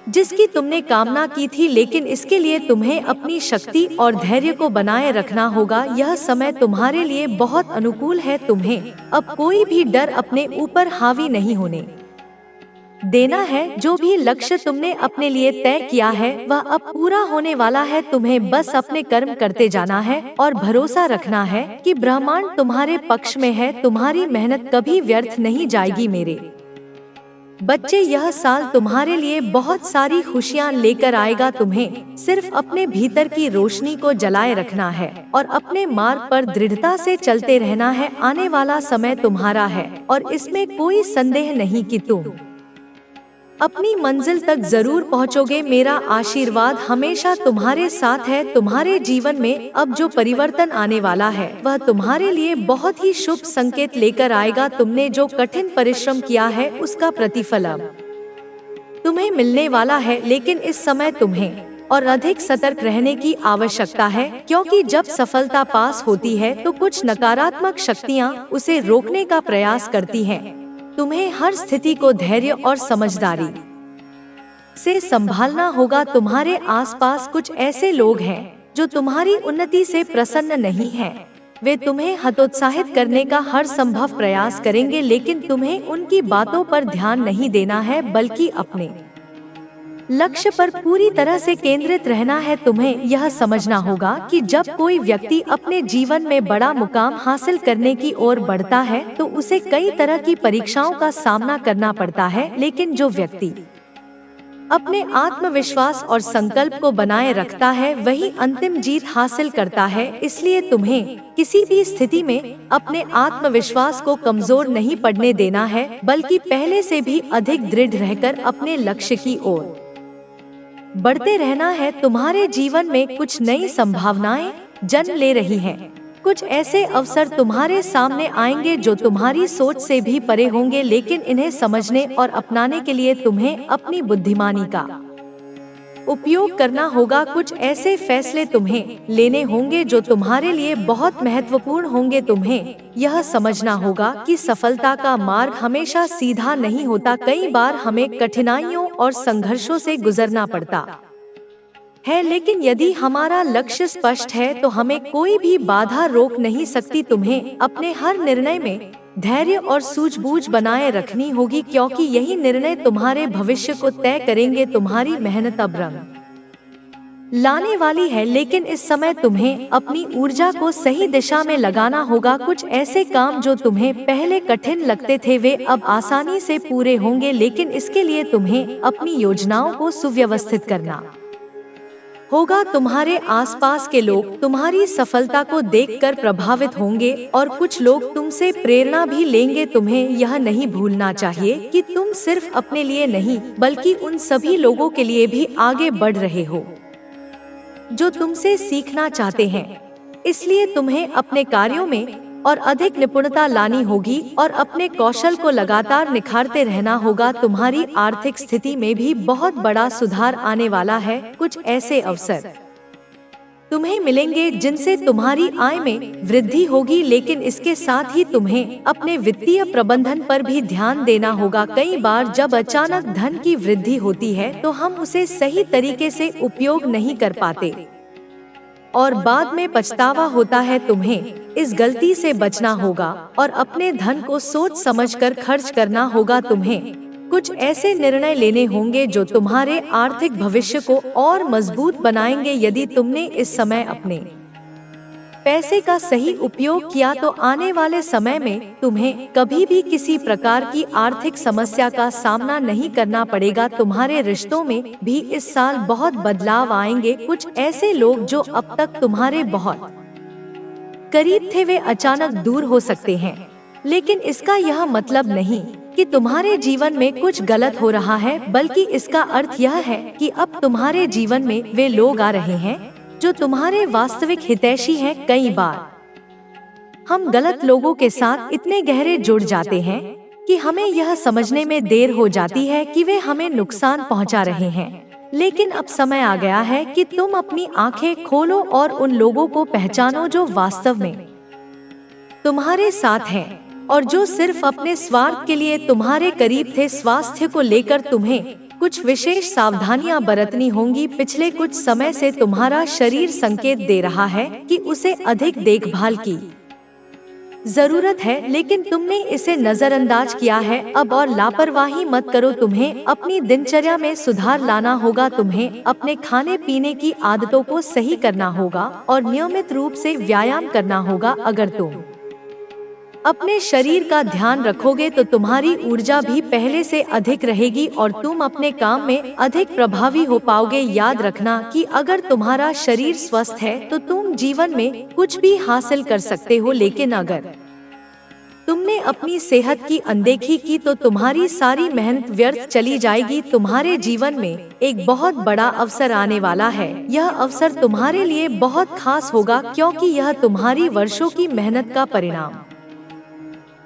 जिसकी तुमने कामना की थी, लेकिन इसके लिए तुम्हें अपनी शक्ति और धैर्य को बनाए रखना होगा। यह समय तुम्हारे लिए बहुत अनुकूल है। तुम्हें अब कोई भी डर अपने ऊपर हावी नहीं होने देना है। जो भी लक्ष्य तुमने अपने लिए तय किया है वह अब पूरा होने वाला है। तुम्हें बस अपने कर्म करते जाना है और भरोसा रखना है कि ब्रह्मांड तुम्हारे पक्ष में है। तुम्हारी मेहनत कभी व्यर्थ नहीं जाएगी। मेरे बच्चे, यह साल तुम्हारे लिए बहुत सारी खुशियाँ लेकर आएगा। तुम्हें सिर्फ अपने भीतर की रोशनी को जलाए रखना है और अपने मार्ग पर दृढ़ता से चलते रहना है। आने वाला समय तुम्हारा है और इसमें कोई संदेह नहीं कि तुम अपनी मंजिल तक जरूर पहुंचोगे। मेरा आशीर्वाद हमेशा तुम्हारे साथ है। तुम्हारे जीवन में अब जो परिवर्तन आने वाला है वह तुम्हारे लिए बहुत ही शुभ संकेत लेकर आएगा। तुमने जो कठिन परिश्रम किया है उसका प्रतिफल अब तुम्हें मिलने वाला है, लेकिन इस समय तुम्हें और अधिक सतर्क रहने की आवश्यकता है, क्योंकि जब सफलता पास होती है तो कुछ नकारात्मक शक्तियाँ उसे रोकने का प्रयास करती हैं। तुम्हें हर स्थिति को धैर्य और समझदारी से संभालना होगा। तुम्हारे आसपास कुछ ऐसे लोग हैं जो तुम्हारी उन्नति से प्रसन्न नहीं हैं। वे तुम्हें हतोत्साहित करने का हर संभव प्रयास करेंगे, लेकिन तुम्हें उनकी बातों पर ध्यान नहीं देना है, बल्कि अपने लक्ष्य पर पूरी तरह से केंद्रित रहना है। तुम्हें यह समझना होगा कि जब कोई व्यक्ति अपने जीवन में बड़ा मुकाम हासिल करने की ओर बढ़ता है तो उसे कई तरह की परीक्षाओं का सामना करना पड़ता है, लेकिन जो व्यक्ति अपने आत्मविश्वास और संकल्प को बनाए रखता है वही अंतिम जीत हासिल करता है। इसलिए तुम्हें किसी भी स्थिति में अपने आत्मविश्वास को कमजोर नहीं पड़ने देना है, बल्कि पहले से भी अधिक दृढ़ रहकर अपने लक्ष्य की ओर बढ़ते रहना है। तुम्हारे जीवन में कुछ नई संभावनाएं जन्म ले रही हैं। कुछ ऐसे अवसर तुम्हारे सामने आएंगे जो तुम्हारी सोच से भी परे होंगे, लेकिन इन्हें समझने और अपनाने के लिए तुम्हें अपनी बुद्धिमानी का उपयोग करना होगा। कुछ ऐसे फैसले तुम्हें लेने होंगे जो तुम्हारे लिए बहुत महत्वपूर्ण होंगे। तुम्हें यह समझना होगा कि सफलता का मार्ग हमेशा सीधा नहीं होता। कई बार हमें कठिनाइयों और संघर्षों से गुजरना पड़ता है, लेकिन यदि हमारा लक्ष्य स्पष्ट है तो हमें कोई भी बाधा रोक नहीं सकती। तुम्हें अपने हर निर्णय में धैर्य और सूझबूझ बनाए रखनी होगी, क्योंकि यही निर्णय तुम्हारे भविष्य को तय करेंगे। तुम्हारी मेहनत अब रंग लाने वाली है, लेकिन इस समय तुम्हें अपनी ऊर्जा को सही दिशा में लगाना होगा। कुछ ऐसे काम जो तुम्हें पहले कठिन लगते थे वे अब आसानी से पूरे होंगे, लेकिन इसके लिए तुम्हें अपनी योजनाओं को सुव्यवस्थित करना होगा। तुम्हारे आसपास के लोग तुम्हारी सफलता को देखकर प्रभावित होंगे और कुछ लोग तुमसे प्रेरणा भी लेंगे। तुम्हें यह नहीं भूलना चाहिए कि तुम सिर्फ अपने लिए नहीं बल्कि उन सभी लोगों के लिए भी आगे बढ़ रहे हो जो तुमसे सीखना चाहते हैं। इसलिए तुम्हें अपने कार्यों में और अधिक निपुणता लानी होगी और अपने कौशल को लगातार निखारते रहना होगा। तुम्हारी आर्थिक स्थिति में भी बहुत बड़ा सुधार आने वाला है। कुछ ऐसे अवसर तुम्हें मिलेंगे जिनसे तुम्हारी आय में वृद्धि होगी, लेकिन इसके साथ ही तुम्हें अपने वित्तीय प्रबंधन पर भी ध्यान देना होगा। कई बार जब अचानक धन की वृद्धि होती है तो हम उसे सही तरीके से उपयोग नहीं कर पाते और बाद में पछतावा होता है। तुम्हें इस गलती से बचना होगा और अपने धन को सोच समझकर खर्च करना होगा। तुम्हें कुछ ऐसे निर्णय लेने होंगे जो तुम्हारे आर्थिक भविष्य को और मजबूत बनाएंगे। यदि तुमने इस समय अपने पैसे का सही उपयोग किया तो आने वाले समय में तुम्हें कभी भी किसी प्रकार की आर्थिक समस्या का सामना नहीं करना पड़ेगा। तुम्हारे रिश्तों में भी इस साल बहुत बदलाव आएंगे। कुछ ऐसे लोग जो अब तक तुम्हारे बहुत करीब थे वे अचानक दूर हो सकते हैं, लेकिन इसका यह मतलब नहीं कि तुम्हारे जीवन में कुछ गलत हो रहा है, बल्कि इसका अर्थ यह है कि अब तुम्हारे जीवन में वे लोग आ रहे हैं जो तुम्हारे वास्तविक हितैषी हैं। कई बार हम गलत लोगों के साथ इतने गहरे जुड़ जाते हैं कि हमें यह समझने में देर हो जाती है कि वे हमें नुकसान पहुंचा रहे हैं, लेकिन अब समय आ गया है कि तुम अपनी आंखें खोलो और उन लोगों को पहचानो जो वास्तव में तुम्हारे साथ हैं और जो सिर्फ अपने स्वार्थ के लिए तुम्हारे करीब थे। स्वास्थ्य को लेकर तुम्हें कुछ विशेष सावधानियां बरतनी होंगी। पिछले कुछ समय से तुम्हारा शरीर संकेत दे रहा है कि उसे अधिक देखभाल की जरूरत है, लेकिन तुमने इसे नजरअंदाज किया है। अब और लापरवाही मत करो। तुम्हें अपनी दिनचर्या में सुधार लाना होगा। तुम्हें अपने खाने पीने की आदतों को सही करना होगा और नियमित रूप से व्यायाम करना होगा। अगर तुम अपने शरीर का ध्यान रखोगे तो तुम्हारी ऊर्जा भी पहले से अधिक रहेगी और तुम अपने काम में अधिक प्रभावी हो पाओगे। याद रखना कि अगर तुम्हारा शरीर स्वस्थ है तो तुम जीवन में कुछ भी हासिल कर सकते हो, लेकिन अगर तुमने अपनी सेहत की अनदेखी की तो तुम्हारी सारी मेहनत व्यर्थ चली जाएगी। तुम्हारे जीवन में एक बहुत बड़ा अवसर आने वाला है। यह अवसर तुम्हारे लिए बहुत खास होगा क्योंकि यह तुम्हारी वर्षों की मेहनत का परिणाम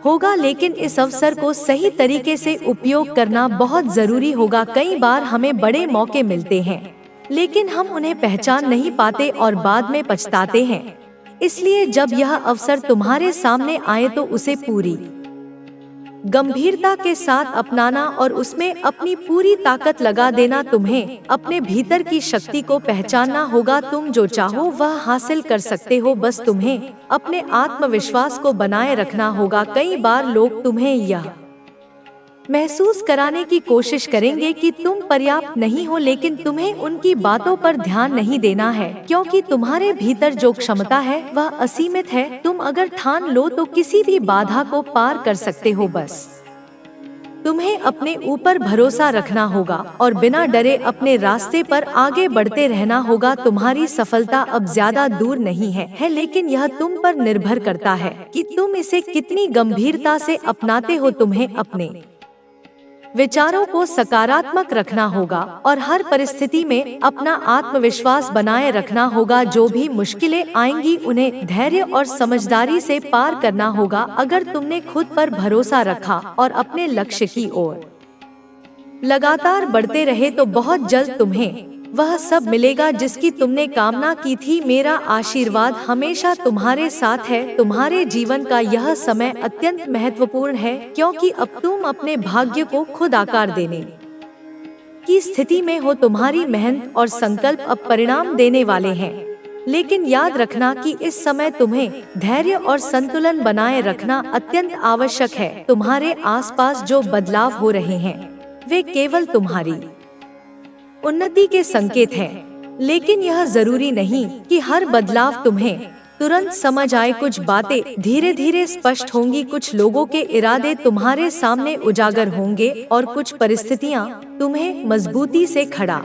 होगा, लेकिन इस अवसर को सही तरीके से उपयोग करना बहुत जरूरी होगा। कई बार हमें बड़े मौके मिलते हैं, लेकिन हम उन्हें पहचान नहीं पाते और बाद में पछताते हैं। इसलिए जब यह अवसर तुम्हारे सामने आए तो उसे पूरी गंभीरता के साथ अपनाना और उसमें अपनी पूरी ताकत लगा देना। तुम्हें अपने भीतर की शक्ति को पहचानना होगा। तुम जो चाहो वह हासिल कर सकते हो, बस तुम्हें अपने आत्मविश्वास को बनाए रखना होगा। कई बार लोग तुम्हें यह महसूस कराने की कोशिश करेंगे कि तुम पर्याप्त नहीं हो, लेकिन तुम्हें उनकी बातों पर ध्यान नहीं देना है क्योंकि तुम्हारे भीतर जो क्षमता है वह असीमित है। तुम अगर ठान लो तो किसी भी बाधा को पार कर सकते हो। बस तुम्हें अपने ऊपर भरोसा रखना होगा और बिना डरे अपने रास्ते पर आगे बढ़ते रहना होगा। तुम्हारी सफलता अब ज्यादा दूर नहीं है, लेकिन यह तुम पर निर्भर करता है कि तुम इसे कितनी गंभीरता से अपनाते हो। तुम्हें अपने विचारों को सकारात्मक रखना होगा और हर परिस्थिति में अपना आत्मविश्वास बनाए रखना होगा। जो भी मुश्किलें आएंगी उन्हें धैर्य और समझदारी से पार करना होगा। अगर तुमने खुद पर भरोसा रखा और अपने लक्ष्य की ओर लगातार बढ़ते रहे तो बहुत जल्द तुम्हें वह सब मिलेगा जिसकी तुमने कामना की थी। मेरा आशीर्वाद हमेशा तुम्हारे साथ है। तुम्हारे जीवन का यह समय अत्यंत महत्वपूर्ण है क्योंकि अब तुम अपने भाग्य को खुद आकार देने की स्थिति में हो। तुम्हारी मेहनत और संकल्प अब परिणाम देने वाले हैं, लेकिन याद रखना कि इस समय तुम्हें धैर्य और संतुलन बनाए रखना अत्यंत आवश्यक है। तुम्हारे आसपास जो बदलाव हो रहे हैं वे केवल तुम्हारी उन्नति के संकेत हैं, लेकिन यह जरूरी नहीं कि हर बदलाव तुम्हें तुरंत समझ आए। कुछ बातें धीरे धीरे स्पष्ट होंगी, कुछ लोगों के इरादे तुम्हारे सामने उजागर होंगे और कुछ परिस्थितियां तुम्हें मजबूती से खड़ा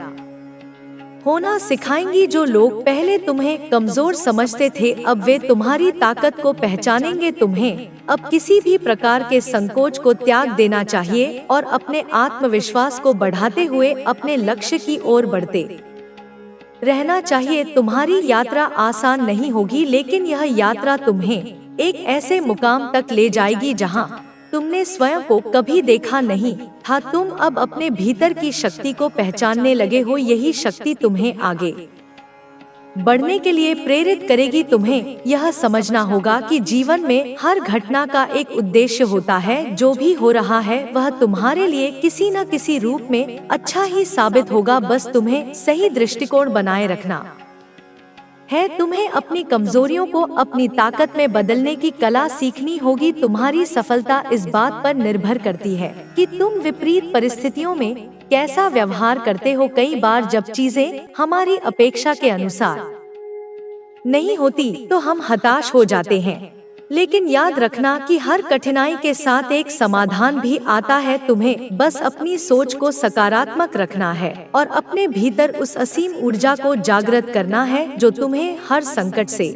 होना सिखाएंगी। जो लोग पहले तुम्हें कमजोर समझते थे अब वे तुम्हारी ताकत को पहचानेंगे। तुम्हें अब किसी भी प्रकार के संकोच को त्याग देना चाहिए और अपने आत्मविश्वास को बढ़ाते हुए अपने लक्ष्य की ओर बढ़ते रहना चाहिए। तुम्हारी यात्रा आसान नहीं होगी, लेकिन यह यात्रा तुम्हें एक ऐसे मुकाम तक ले जाएगी जहां तुमने स्वयं को कभी देखा नहीं था। तुम अब अपने भीतर की शक्ति को पहचानने लगे हो। यही शक्ति तुम्हें आगे बढ़ने के लिए प्रेरित करेगी। तुम्हें यह समझना होगा कि जीवन में हर घटना का एक उद्देश्य होता है। जो भी हो रहा है वह तुम्हारे लिए किसी न किसी रूप में अच्छा ही साबित होगा। बस तुम्हें सही दृष्टिकोण बनाए रखना है। तुम्हें अपनी कमजोरियों को अपनी ताकत में बदलने की कला सीखनी होगी। तुम्हारी सफलता इस बात पर निर्भर करती है कि तुम विपरीत परिस्थितियों में कैसा व्यवहार करते हो। कई बार जब चीजें हमारी अपेक्षा के अनुसार नहीं होती तो हम हताश हो जाते हैं, लेकिन याद रखना कि हर कठिनाई के साथ एक समाधान भी आता है। तुम्हें बस अपनी सोच को सकारात्मक रखना है और अपने भीतर उस असीम ऊर्जा को जागृत करना है जो तुम्हें हर संकट से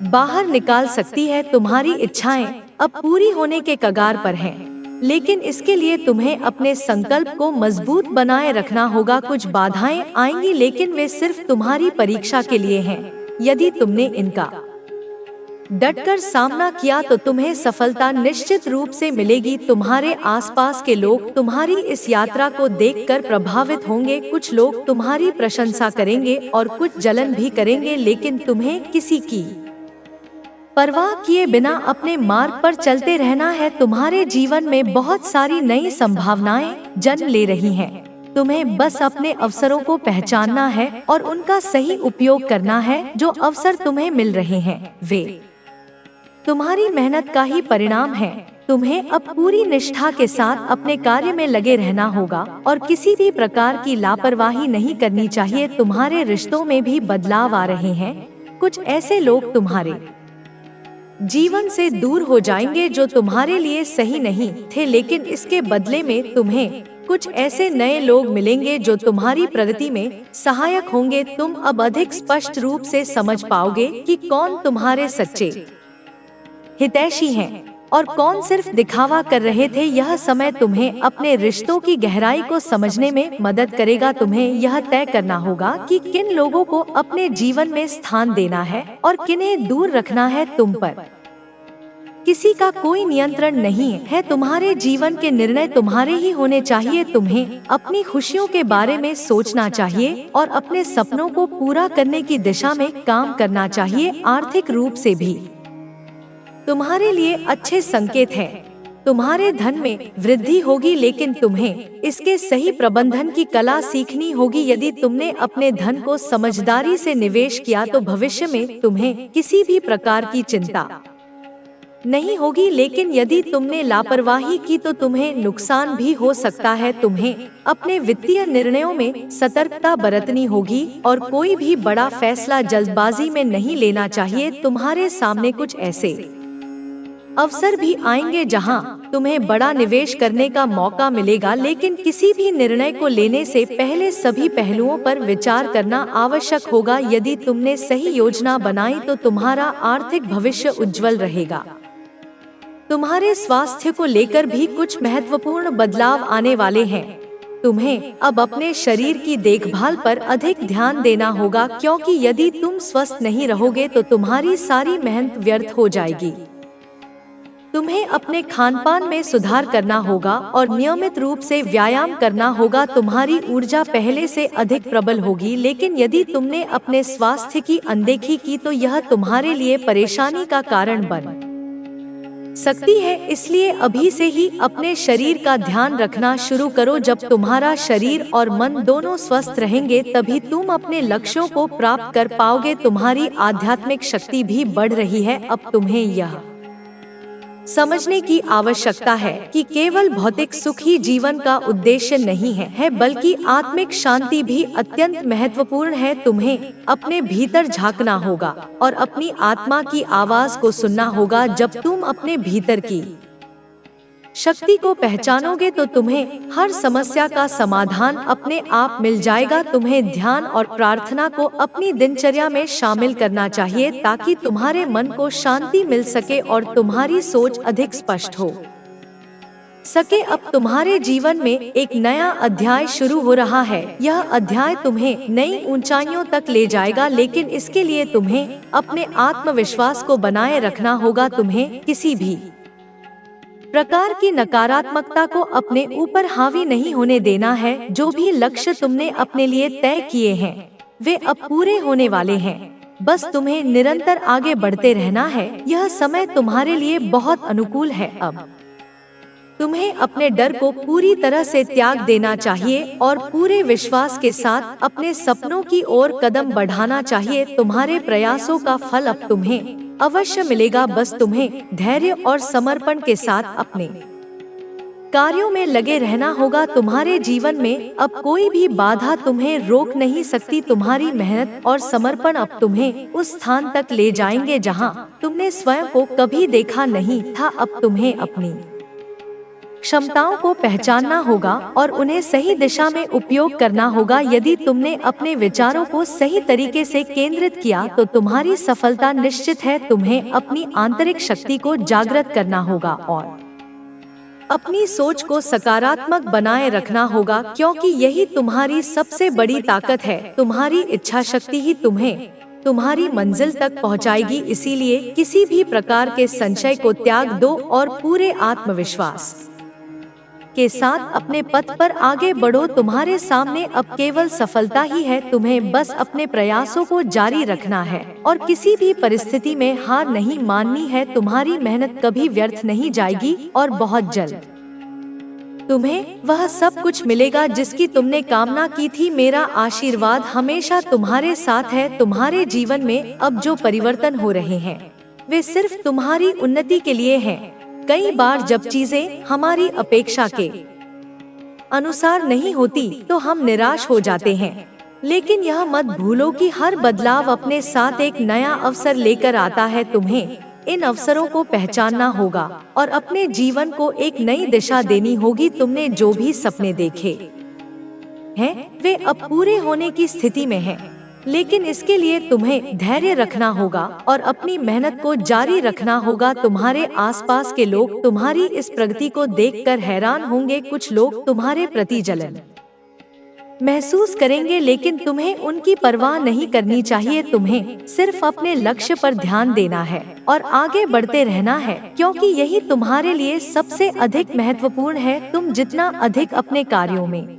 बाहर निकाल सकती है। तुम्हारी इच्छाएं अब पूरी होने के कगार पर हैं, लेकिन इसके लिए तुम्हें अपने संकल्प को मजबूत बनाए रखना होगा। कुछ बाधाएं आएंगी, लेकिन वे सिर्फ तुम्हारी परीक्षा के लिए हैं। यदि तुमने इनका डटकर सामना किया तो तुम्हें सफलता निश्चित रूप से मिलेगी। तुम्हारे आसपास के लोग तुम्हारी इस यात्रा को देखकर प्रभावित होंगे। कुछ लोग तुम्हारी प्रशंसा करेंगे और कुछ जलन भी करेंगे, लेकिन तुम्हें किसी की परवाह किए बिना अपने मार्ग पर चलते रहना है। तुम्हारे जीवन में बहुत सारी नई संभावनाएं जन्म ले रही हैं। तुम्हें बस अपने अवसरों को पहचानना है और उनका सही उपयोग करना है। जो अवसर तुम्हें मिल रहे हैं वे तुम्हारी मेहनत का ही परिणाम है। तुम्हें अब पूरी निष्ठा के साथ अपने कार्य में लगे रहना होगा और किसी भी प्रकार की लापरवाही नहीं करनी चाहिए। तुम्हारे रिश्तों में भी बदलाव आ रहे हैं। कुछ ऐसे लोग तुम्हारे जीवन से दूर हो जाएंगे जो तुम्हारे लिए सही नहीं थे, लेकिन इसके बदले में तुम्हें कुछ ऐसे नए लोग मिलेंगे जो तुम्हारी प्रगति में सहायक होंगे। तुम अब अधिक स्पष्ट रूप से समझ पाओगे कि कौन तुम्हारे सच्चे हितैषी हैं और कौन सिर्फ दिखावा कर रहे थे। यह समय तुम्हें अपने रिश्तों की गहराई को समझने में मदद करेगा। तुम्हें यह तय करना होगा कि किन लोगों को अपने जीवन में स्थान देना है और किन्हें दूर रखना है। तुम पर किसी का कोई नियंत्रण नहीं है। तुम्हारे जीवन के निर्णय तुम्हारे ही होने चाहिए। तुम्हें अपनी खुशियों के बारे में सोचना चाहिए और अपने सपनों को पूरा करने की दिशा में काम करना चाहिए। आर्थिक रूप से भी तुम्हारे लिए अच्छे संकेत हैं। तुम्हारे धन में वृद्धि होगी, लेकिन तुम्हें इसके सही प्रबंधन की कला सीखनी होगी। यदि तुमने अपने धन को समझदारी से निवेश किया तो भविष्य में तुम्हें किसी भी प्रकार की चिंता नहीं होगी, लेकिन यदि तुमने लापरवाही की तो तुम्हें नुकसान भी हो सकता है। तुम्हें अपने वित्तीय निर्णयों में सतर्कता बरतनी होगी और कोई भी बड़ा फैसला जल्दबाजी में नहीं लेना चाहिए। तुम्हारे सामने कुछ ऐसे अवसर भी आएंगे जहां तुम्हें बड़ा निवेश करने का मौका मिलेगा, लेकिन किसी भी निर्णय को लेने से पहले सभी पहलुओं पर विचार करना आवश्यक होगा। यदि तुमने सही योजना बनाई तो तुम्हारा आर्थिक भविष्य उज्जवल रहेगा। तुम्हारे स्वास्थ्य को लेकर भी कुछ महत्वपूर्ण बदलाव आने वाले हैं। तुम्हें अब अपने शरीर की देखभाल पर अधिक ध्यान देना होगा, क्योंकि यदि तुम स्वस्थ नहीं रहोगे तो तुम्हारी सारी मेहनत व्यर्थ हो जाएगी। तुम्हें अपने खानपान में सुधार करना होगा और नियमित रूप से व्यायाम करना होगा। तुम्हारी ऊर्जा पहले से अधिक प्रबल होगी, लेकिन यदि तुमने अपने स्वास्थ्य की अनदेखी की तो यह तुम्हारे लिए परेशानी का कारण बन सकती है। इसलिए अभी से ही अपने शरीर का ध्यान रखना शुरू करो। जब तुम्हारा शरीर और मन दोनों स्वस्थ रहेंगे तभी तुम अपने लक्ष्यों को प्राप्त कर पाओगे। तुम्हारी आध्यात्मिक शक्ति भी बढ़ रही है। अब तुम्हें यह समझने की आवश्यकता है कि केवल भौतिक सुख ही जीवन का उद्देश्य नहीं है, बल्कि आत्मिक शांति भी अत्यंत महत्वपूर्ण है। तुम्हें अपने भीतर झांकना होगा और अपनी आत्मा की आवाज को सुनना होगा। जब तुम अपने भीतर की शक्ति को पहचानोगे तो तुम्हें हर समस्या का समाधान अपने आप मिल जाएगा। तुम्हें ध्यान और प्रार्थना को अपनी दिनचर्या में शामिल करना चाहिए ताकि तुम्हारे मन को शांति मिल सके और तुम्हारी सोच अधिक स्पष्ट हो सके अब तुम्हारे जीवन में एक नया अध्याय शुरू हो रहा है। यह अध्याय तुम्हें नई ऊंचाइयों तक ले जाएगा, लेकिन इसके लिए तुम्हें अपने आत्मविश्वास को बनाए रखना होगा। तुम्हें किसी भी प्रकार की नकारात्मकता को अपने ऊपर हावी नहीं होने देना है। जो भी लक्ष्य तुमने अपने लिए तय किए हैं वे अब पूरे होने वाले हैं। बस तुम्हें निरंतर आगे बढ़ते रहना है। यह समय तुम्हारे लिए बहुत अनुकूल है। अब तुम्हें अपने डर को पूरी तरह से त्याग देना चाहिए और पूरे विश्वास के साथ अपने सपनों की ओर कदम बढ़ाना चाहिए। तुम्हारे प्रयासों का फल अब तुम्हें अवश्य मिलेगा। बस तुम्हें धैर्य और समर्पण के साथ अपने कार्यों में लगे रहना होगा। तुम्हारे जीवन में अब कोई भी बाधा तुम्हें रोक नहीं सकती। तुम्हारी मेहनत और समर्पण अब तुम्हें उस स्थान तक ले जाएंगे जहां तुमने स्वयं को कभी देखा नहीं था। अब तुम्हें अपनी क्षमताओं को पहचानना होगा और उन्हें सही दिशा में उपयोग करना होगा। यदि तुमने अपने विचारों को सही तरीके से केंद्रित किया तो तुम्हारी सफलता निश्चित है। तुम्हें अपनी आंतरिक शक्ति को जागृत करना होगा और अपनी सोच को सकारात्मक बनाए रखना होगा, क्योंकि यही तुम्हारी सबसे बड़ी ताकत है। तुम्हारी इच्छा शक्ति ही तुम्हें तुम्हारी मंजिल तक पहुंचाएगी। इसीलिए किसी भी प्रकार के संशय को त्याग दो और पूरे आत्मविश्वास के साथ अपने पथ पर आगे बढ़ो। तुम्हारे सामने अब केवल सफलता ही है। तुम्हें बस अपने प्रयासों को जारी रखना है और किसी भी परिस्थिति में हार नहीं माननी है। तुम्हारी मेहनत कभी व्यर्थ नहीं जाएगी और बहुत जल्द तुम्हें वह सब कुछ मिलेगा जिसकी तुमने कामना की थी। मेरा आशीर्वाद हमेशा तुम्हारे साथ है। तुम्हारे जीवन में अब जो परिवर्तन हो रहे हैं वे सिर्फ तुम्हारी उन्नति के लिए हैं। कई बार जब चीजें हमारी अपेक्षा के अनुसार नहीं होती तो हम निराश हो जाते हैं, लेकिन यह मत भूलो कि हर बदलाव अपने साथ एक नया अवसर लेकर आता है। तुम्हें इन अवसरों को पहचानना होगा और अपने जीवन को एक नई दिशा देनी होगी। तुमने जो भी सपने देखे हैं वे अब पूरे होने की स्थिति में हैं, लेकिन इसके लिए तुम्हें धैर्य रखना होगा और अपनी मेहनत को जारी रखना होगा। तुम्हारे आसपास के लोग तुम्हारी इस प्रगति को देखकर हैरान होंगे। कुछ लोग तुम्हारे प्रति जलन महसूस करेंगे, लेकिन तुम्हें उनकी परवाह नहीं करनी चाहिए। तुम्हें सिर्फ अपने लक्ष्य पर ध्यान देना है और आगे बढ़ते रहना है, क्योंकि यही तुम्हारे लिए सबसे अधिक महत्वपूर्ण है। तुम जितना अधिक अपने कार्यों में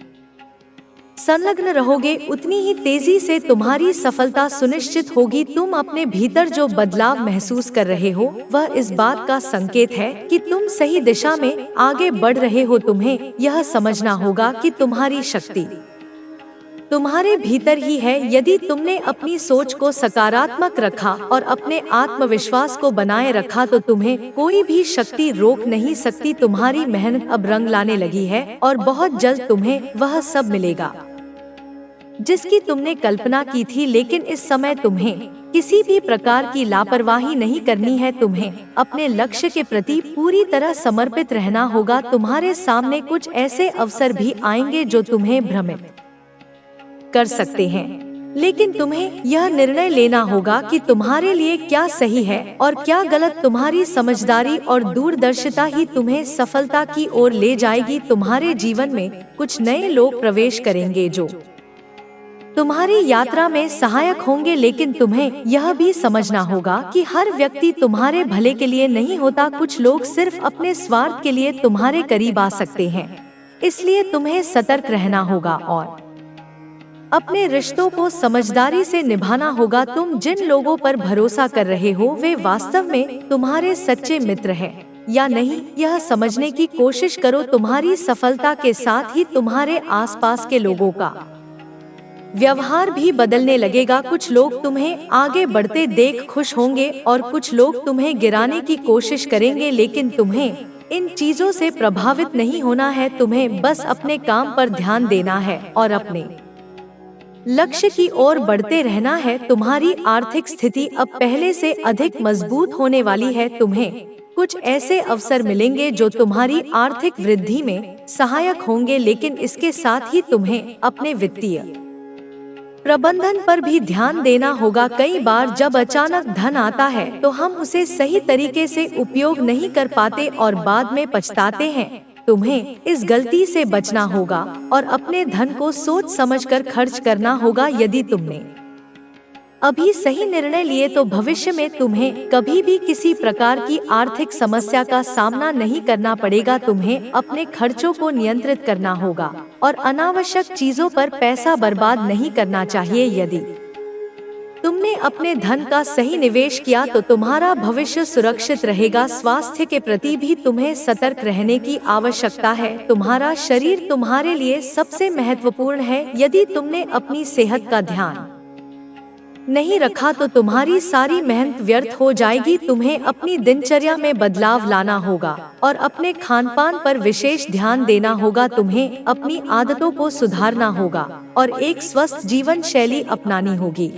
संलग्न रहोगे उतनी ही तेजी से तुम्हारी सफलता सुनिश्चित होगी। तुम अपने भीतर जो बदलाव महसूस कर रहे हो वह इस बात का संकेत है कि तुम सही दिशा में आगे बढ़ रहे हो। तुम्हें यह समझना होगा कि तुम्हारी शक्ति तुम्हारे भीतर ही है। यदि तुमने अपनी सोच को सकारात्मक रखा और अपने आत्मविश्वास को बनाए रखा तो तुम्हें कोई भी शक्ति रोक नहीं सकती। तुम्हारी मेहनत अब रंग लाने लगी है और बहुत जल्द तुम्हें वह सब मिलेगा जिसकी तुमने कल्पना की थी। लेकिन इस समय तुम्हें किसी भी प्रकार की लापरवाही नहीं करनी है। तुम्हें अपने लक्ष्य के प्रति पूरी तरह समर्पित रहना होगा। तुम्हारे सामने कुछ ऐसे अवसर भी आएंगे जो तुम्हें भ्रमित कर सकते हैं, लेकिन तुम्हें यह निर्णय लेना होगा कि तुम्हारे लिए क्या सही है और क्या गलत। तुम्हारी समझदारी और दूरदर्शिता ही तुम्हें सफलता की ओर ले जाएगी। तुम्हारे जीवन में कुछ नए लोग प्रवेश करेंगे जो तुम्हारी यात्रा में सहायक होंगे, लेकिन तुम्हें यह भी समझना होगा कि हर व्यक्ति तुम्हारे भले के लिए नहीं होता। कुछ लोग सिर्फ अपने स्वार्थ के लिए तुम्हारे करीब आ सकते हैं, इसलिए तुम्हें सतर्क रहना होगा और अपने रिश्तों को समझदारी से निभाना होगा। तुम जिन लोगों पर भरोसा कर रहे हो वे वास्तव में तुम्हारे सच्चे मित्र हैं या नहीं, यह समझने की कोशिश करो। तुम्हारी सफलता के साथ ही तुम्हारे आसपास के लोगों का व्यवहार भी बदलने लगेगा। कुछ लोग तुम्हें आगे बढ़ते देख खुश होंगे और कुछ लोग तुम्हें गिराने की कोशिश करेंगे, लेकिन तुम्हें इन चीजों से प्रभावित नहीं होना है। तुम्हें बस अपने काम पर ध्यान देना है और अपने लक्ष्य की ओर बढ़ते रहना है। तुम्हारी आर्थिक स्थिति अब पहले से अधिक मजबूत होने वाली है। तुम्हें कुछ ऐसे अवसर मिलेंगे जो तुम्हारी आर्थिक वृद्धि में सहायक होंगे, लेकिन इसके साथ ही तुम्हें अपने वित्तीय प्रबंधन पर भी ध्यान देना होगा। कई बार जब अचानक धन आता है तो हम उसे सही तरीके से उपयोग नहीं कर पाते और बाद में पछताते हैं। तुम्हें इस गलती से बचना होगा और अपने धन को सोच समझकर खर्च करना होगा। यदि तुमने अभी सही निर्णय लिए तो भविष्य में तुम्हें कभी भी किसी प्रकार की आर्थिक समस्या का सामना नहीं करना पड़ेगा। तुम्हें अपने खर्चों को नियंत्रित करना होगा और अनावश्यक चीजों पर पैसा बर्बाद नहीं करना चाहिए। यदि तुमने अपने धन का सही निवेश किया तो तुम्हारा भविष्य सुरक्षित रहेगा। स्वास्थ्य के प्रति भी तुम्हें सतर्क रहने की आवश्यकता है। तुम्हारा शरीर तुम्हारे लिए सबसे महत्वपूर्ण है। यदि तुमने अपनी सेहत का ध्यान नहीं रखा तो तुम्हारी सारी मेहनत व्यर्थ हो जाएगी। तुम्हें अपनी दिनचर्या में बदलाव लाना होगा और अपने खानपान पर विशेष ध्यान देना होगा। तुम्हें अपनी आदतों को सुधारना होगा और एक स्वस्थ जीवन शैली अपनानी होगी।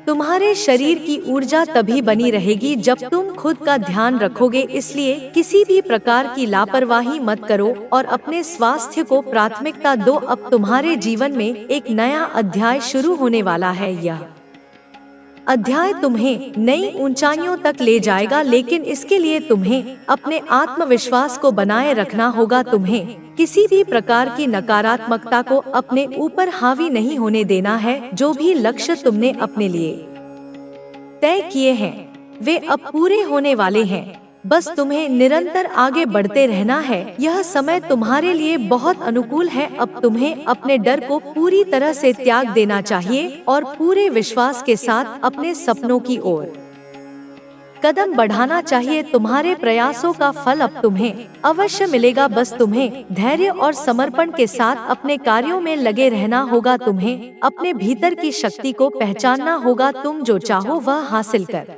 तुम्हारे शरीर की ऊर्जा तभी बनी रहेगी जब तुम खुद का ध्यान रखोगे। इसलिए किसी भी प्रकार की लापरवाही मत करो और अपने स्वास्थ्य को प्राथमिकता दो। अब तुम्हारे जीवन में एक नया अध्याय शुरू होने वाला है। यह अध्याय तुम्हें नई ऊंचाइयों तक ले जाएगा, लेकिन इसके लिए तुम्हें अपने आत्मविश्वास को बनाए रखना होगा। तुम्हें किसी भी प्रकार की नकारात्मकता को अपने ऊपर हावी नहीं होने देना है। जो भी लक्ष्य तुमने अपने लिए तय किए हैं वे अब पूरे होने वाले हैं। बस तुम्हें निरंतर आगे बढ़ते रहना है। यह समय तुम्हारे लिए बहुत अनुकूल है। अब तुम्हें अपने डर को पूरी तरह से त्याग देना चाहिए और पूरे विश्वास के साथ अपने सपनों की ओर कदम बढ़ाना चाहिए। तुम्हारे प्रयासों का फल अब तुम्हें अवश्य मिलेगा। बस तुम्हें धैर्य और समर्पण के साथ अपने कार्यों में लगे रहना होगा। तुम्हें अपने भीतर की शक्ति को पहचानना होगा। तुम जो चाहो वह हासिल कर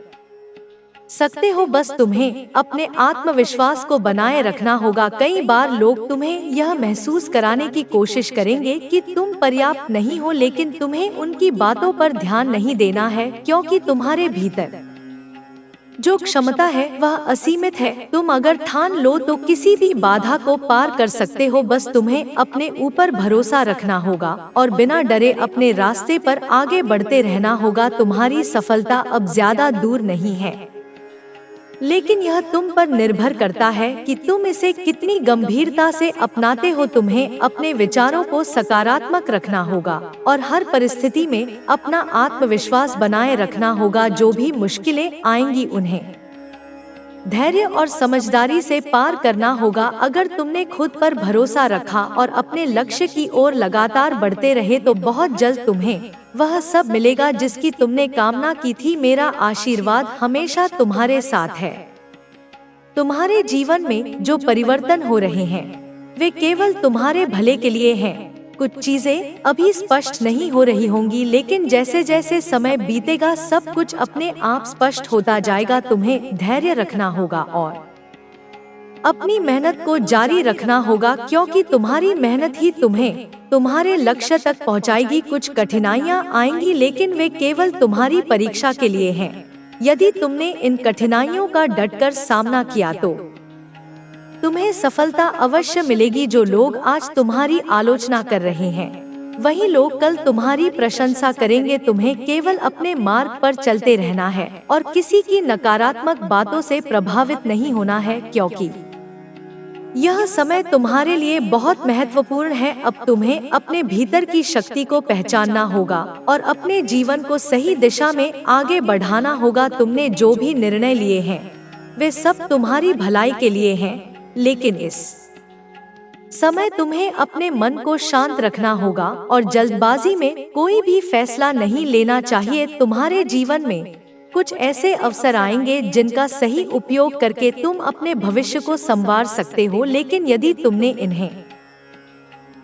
सकते हो। बस तुम्हें अपने आत्मविश्वास को बनाए रखना होगा। कई बार लोग तुम्हें यह महसूस कराने की कोशिश करेंगे कि तुम पर्याप्त नहीं हो, लेकिन तुम्हें उनकी बातों पर ध्यान नहीं देना है, क्योंकि तुम्हारे भीतर जो क्षमता है वह असीमित है। तुम अगर ठान लो तो किसी भी बाधा को पार कर सकते हो। बस तुम्हें अपने ऊपर भरोसा रखना होगा और बिना डरे अपने रास्ते पर आगे बढ़ते रहना होगा। तुम्हारी सफलता अब ज्यादा दूर नहीं है, लेकिन यह तुम पर निर्भर करता है कि तुम इसे कितनी गंभीरता से अपनाते हो। तुम्हें अपने विचारों को सकारात्मक रखना होगा और हर परिस्थिति में अपना आत्मविश्वास बनाए रखना होगा। जो भी मुश्किलें आएंगी उन्हें धैर्य और समझदारी से पार करना होगा। अगर तुमने खुद पर भरोसा रखा और अपने लक्ष्य की ओर लगातार बढ़ते रहे तो बहुत जल्द तुम्हें वह सब मिलेगा जिसकी तुमने कामना की थी। मेरा आशीर्वाद हमेशा तुम्हारे साथ है। तुम्हारे जीवन में जो परिवर्तन हो रहे हैं वे केवल तुम्हारे भले के लिए हैं। कुछ चीजें अभी स्पष्ट नहीं हो रही होंगी, लेकिन जैसे जैसे समय बीतेगा सब कुछ अपने आप स्पष्ट होता जाएगा। तुम्हें धैर्य रखना होगा और अपनी मेहनत को जारी रखना होगा, क्योंकि तुम्हारी मेहनत ही तुम्हें तुम्हारे लक्ष्य तक पहुंचाएगी। कुछ कठिनाइयां आएंगी, लेकिन वे केवल तुम्हारी परीक्षा के लिए हैं। यदि तुमने इन कठिनाइयों का डटकर सामना किया तो तुम्हें सफलता अवश्य मिलेगी। जो लोग आज तुम्हारी आलोचना कर रहे हैं वही लोग कल तुम्हारी प्रशंसा करेंगे। तुम्हें केवल अपने मार्ग पर चलते रहना है और किसी की नकारात्मक बातों से प्रभावित नहीं होना है, क्योंकि यह समय तुम्हारे लिए बहुत महत्वपूर्ण है। अब तुम्हें अपने भीतर की शक्ति को पहचानना होगा और अपने जीवन को सही दिशा में आगे बढ़ाना होगा। तुमने जो भी निर्णय लिए हैं वे सब तुम्हारी भलाई के लिए हैं, लेकिन इस समय तुम्हें अपने मन को शांत रखना होगा और जल्दबाजी में कोई भी फैसला नहीं लेना चाहिए। तुम्हारे जीवन में कुछ ऐसे अवसर आएंगे जिनका सही उपयोग करके तुम अपने भविष्य को संवार सकते हो, लेकिन यदि तुमने इन्हें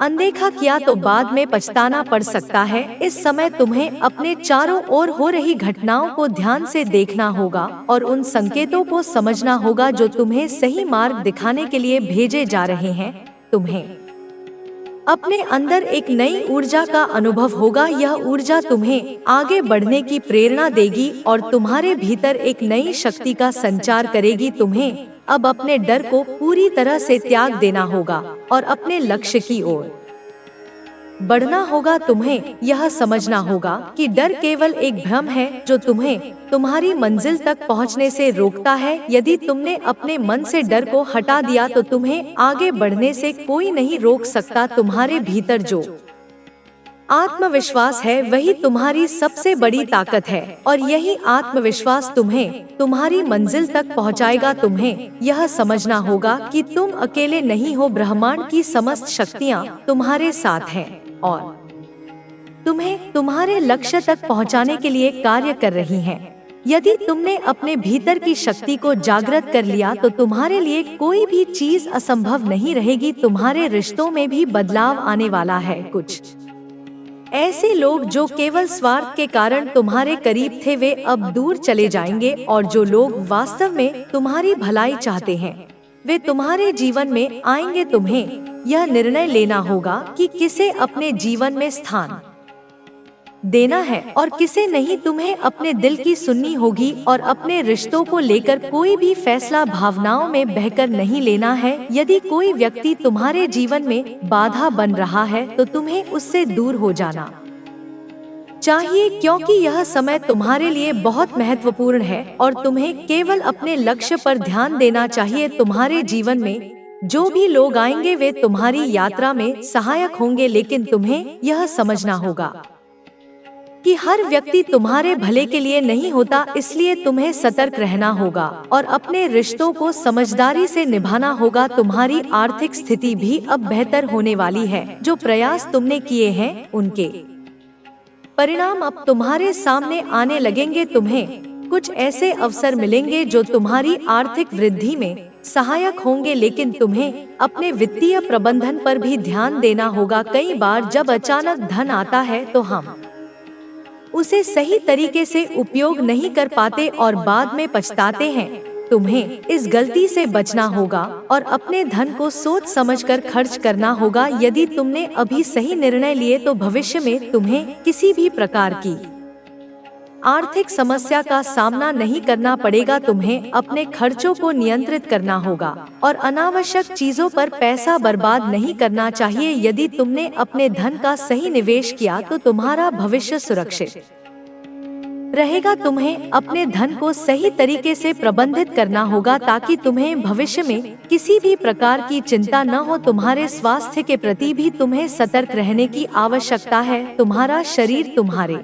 अनदेखा किया तो बाद में पछताना पड़ सकता है। इस समय तुम्हें अपने चारों ओर हो रही घटनाओं को ध्यान से देखना होगा और उन संकेतों को समझना होगा जो तुम्हें सही मार्ग दिखाने के लिए भेजे जा रहे हैं। तुम्हें अपने अंदर एक नई ऊर्जा का अनुभव होगा। यह ऊर्जा तुम्हें आगे बढ़ने की प्रेरणा देगी और तुम्हारे भीतर एक नई शक्ति का संचार करेगी। तुम्हें अब अपने डर को पूरी तरह से त्याग देना होगा और अपने लक्ष्य की ओर बढ़ना होगा। तुम्हें यह समझना होगा कि डर केवल एक भ्रम है जो तुम्हें तुम्हारी मंजिल तक पहुंचने से रोकता है। यदि तुमने अपने मन से डर को हटा दिया तो तुम्हें आगे बढ़ने से कोई नहीं रोक सकता। तुम्हारे भीतर जो आत्मविश्वास है वही तुम्हारी सबसे बड़ी ताकत है और यही आत्मविश्वास तुम्हें तुम्हारी मंजिल तक पहुंचाएगा। तुम्हें यह समझना होगा कि तुम अकेले नहीं हो। ब्रह्मांड की समस्त शक्तियाँ तुम्हारे साथ हैं और तुम्हें तुम्हारे लक्ष्य तक पहुंचाने के लिए कार्य कर रही हैं। यदि तुमने अपने भीतर की शक्ति को जागृत कर लिया तो तुम्हारे लिए कोई भी चीज असंभव नहीं रहेगी। तुम्हारे रिश्तों में भी बदलाव आने वाला है। कुछ ऐसे लोग जो केवल स्वार्थ के कारण तुम्हारे करीब थे वे अब दूर चले जाएंगे और जो लोग वास्तव में तुम्हारी भलाई चाहते हैं वे तुम्हारे जीवन में आएंगे। तुम्हें यह निर्णय लेना होगा कि किसे अपने जीवन में स्थान देना है और किसे नहीं। तुम्हें अपने दिल की सुननी होगी और अपने रिश्तों को लेकर कोई भी फैसला भावनाओं में बहकर नहीं लेना है। यदि कोई व्यक्ति तुम्हारे जीवन में बाधा बन रहा है तो तुम्हें उससे दूर हो जाना चाहिए, क्योंकि यह समय तुम्हारे लिए बहुत महत्वपूर्ण है और तुम्हें केवल अपने लक्ष्य पर ध्यान देना चाहिए। तुम्हारे जीवन में जो भी लोग आएंगे वे तुम्हारी यात्रा में सहायक होंगे, लेकिन तुम्हें यह समझना होगा कि हर व्यक्ति तुम्हारे भले के लिए नहीं होता। इसलिए तुम्हें सतर्क रहना होगा और अपने रिश्तों को समझदारी से निभाना होगा। तुम्हारी आर्थिक स्थिति भी अब बेहतर होने वाली है। जो प्रयास तुमने किए हैं उनके परिणाम अब तुम्हारे सामने आने लगेंगे। तुम्हें कुछ ऐसे अवसर मिलेंगे जो तुम्हारी आर्थिक वृद्धि में सहायक होंगे, लेकिन तुम्हें अपने वित्तीय प्रबंधन पर भी ध्यान देना होगा। कई बार जब अचानक धन आता है तो हम उसे सही तरीके से उपयोग नहीं कर पाते और बाद में पछताते हैं। तुम्हें इस गलती से बचना होगा और अपने धन को सोच समझकर खर्च करना होगा। यदि तुमने अभी सही निर्णय लिए तो भविष्य में तुम्हें किसी भी प्रकार की आर्थिक समस्या का सामना नहीं करना पड़ेगा। तुम्हें अपने खर्चों को नियंत्रित करना होगा और अनावश्यक चीजों पर पैसा बर्बाद नहीं करना चाहिए। यदि तुमने अपने धन का सही निवेश किया तो तुम्हारा भविष्य सुरक्षित रहेगा। तुम्हें अपने धन को सही तरीके से प्रबंधित करना होगा ताकि तुम्हें भविष्य में किसी भी प्रकार की चिंता न हो। तुम्हारे स्वास्थ्य के प्रति भी तुम्हें सतर्क रहने की आवश्यकता है। तुम्हारा शरीर तुम्हारे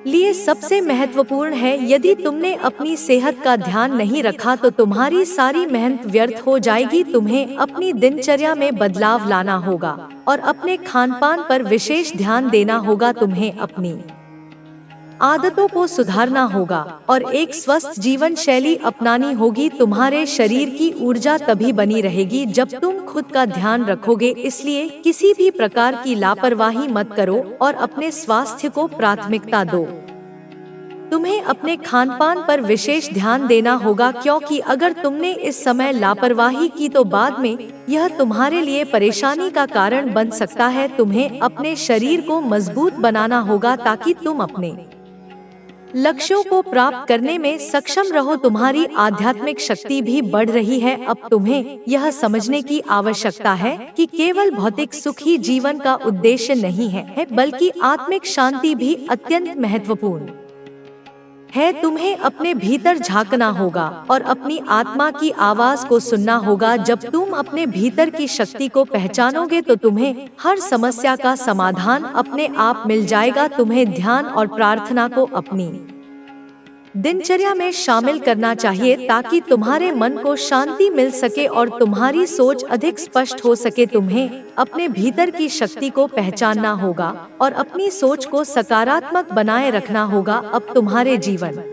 लिए सबसे महत्वपूर्ण है। यदि तुमने अपनी सेहत का ध्यान नहीं रखा तो तुम्हारी सारी मेहनत व्यर्थ हो जाएगी। तुम्हें अपनी दिनचर्या में बदलाव लाना होगा और अपने खानपान पर विशेष ध्यान देना होगा। तुम्हें अपनी आदतों को सुधारना होगा और एक स्वस्थ जीवन शैली अपनानी होगी। तुम्हारे शरीर की ऊर्जा तभी बनी रहेगी जब तुम खुद का ध्यान रखोगे। इसलिए किसी भी प्रकार की लापरवाही मत करो और अपने स्वास्थ्य को प्राथमिकता दो। तुम्हें अपने खानपान पर विशेष ध्यान देना होगा, क्योंकि अगर तुमने इस समय लापरवाही की तो बाद में यह तुम्हारे लिए परेशानी का कारण बन सकता है। तुम्हें अपने शरीर को मजबूत बनाना होगा ताकि तुम अपने लक्ष्यों को प्राप्त करने में सक्षम रहो। तुम्हारी आध्यात्मिक शक्ति भी बढ़ रही है। अब तुम्हें यह समझने की आवश्यकता है कि केवल भौतिक सुख ही जीवन का उद्देश्य नहीं है, बल्कि आत्मिक शांति भी अत्यंत महत्वपूर्ण है। तुम्हें अपने भीतर झांकना होगा और अपनी आत्मा की आवाज को सुनना होगा। जब तुम अपने भीतर की शक्ति को पहचानोगे तो तुम्हें हर समस्या का समाधान अपने आप मिल जाएगा। तुम्हें ध्यान और प्रार्थना को अपनी दिनचर्या में शामिल करना चाहिए ताकि तुम्हारे मन को शांति मिल सके और तुम्हारी सोच अधिक स्पष्ट हो सके। तुम्हें अपने भीतर की शक्ति को पहचानना होगा और अपनी सोच को सकारात्मक बनाए रखना होगा। अब तुम्हारे जीवन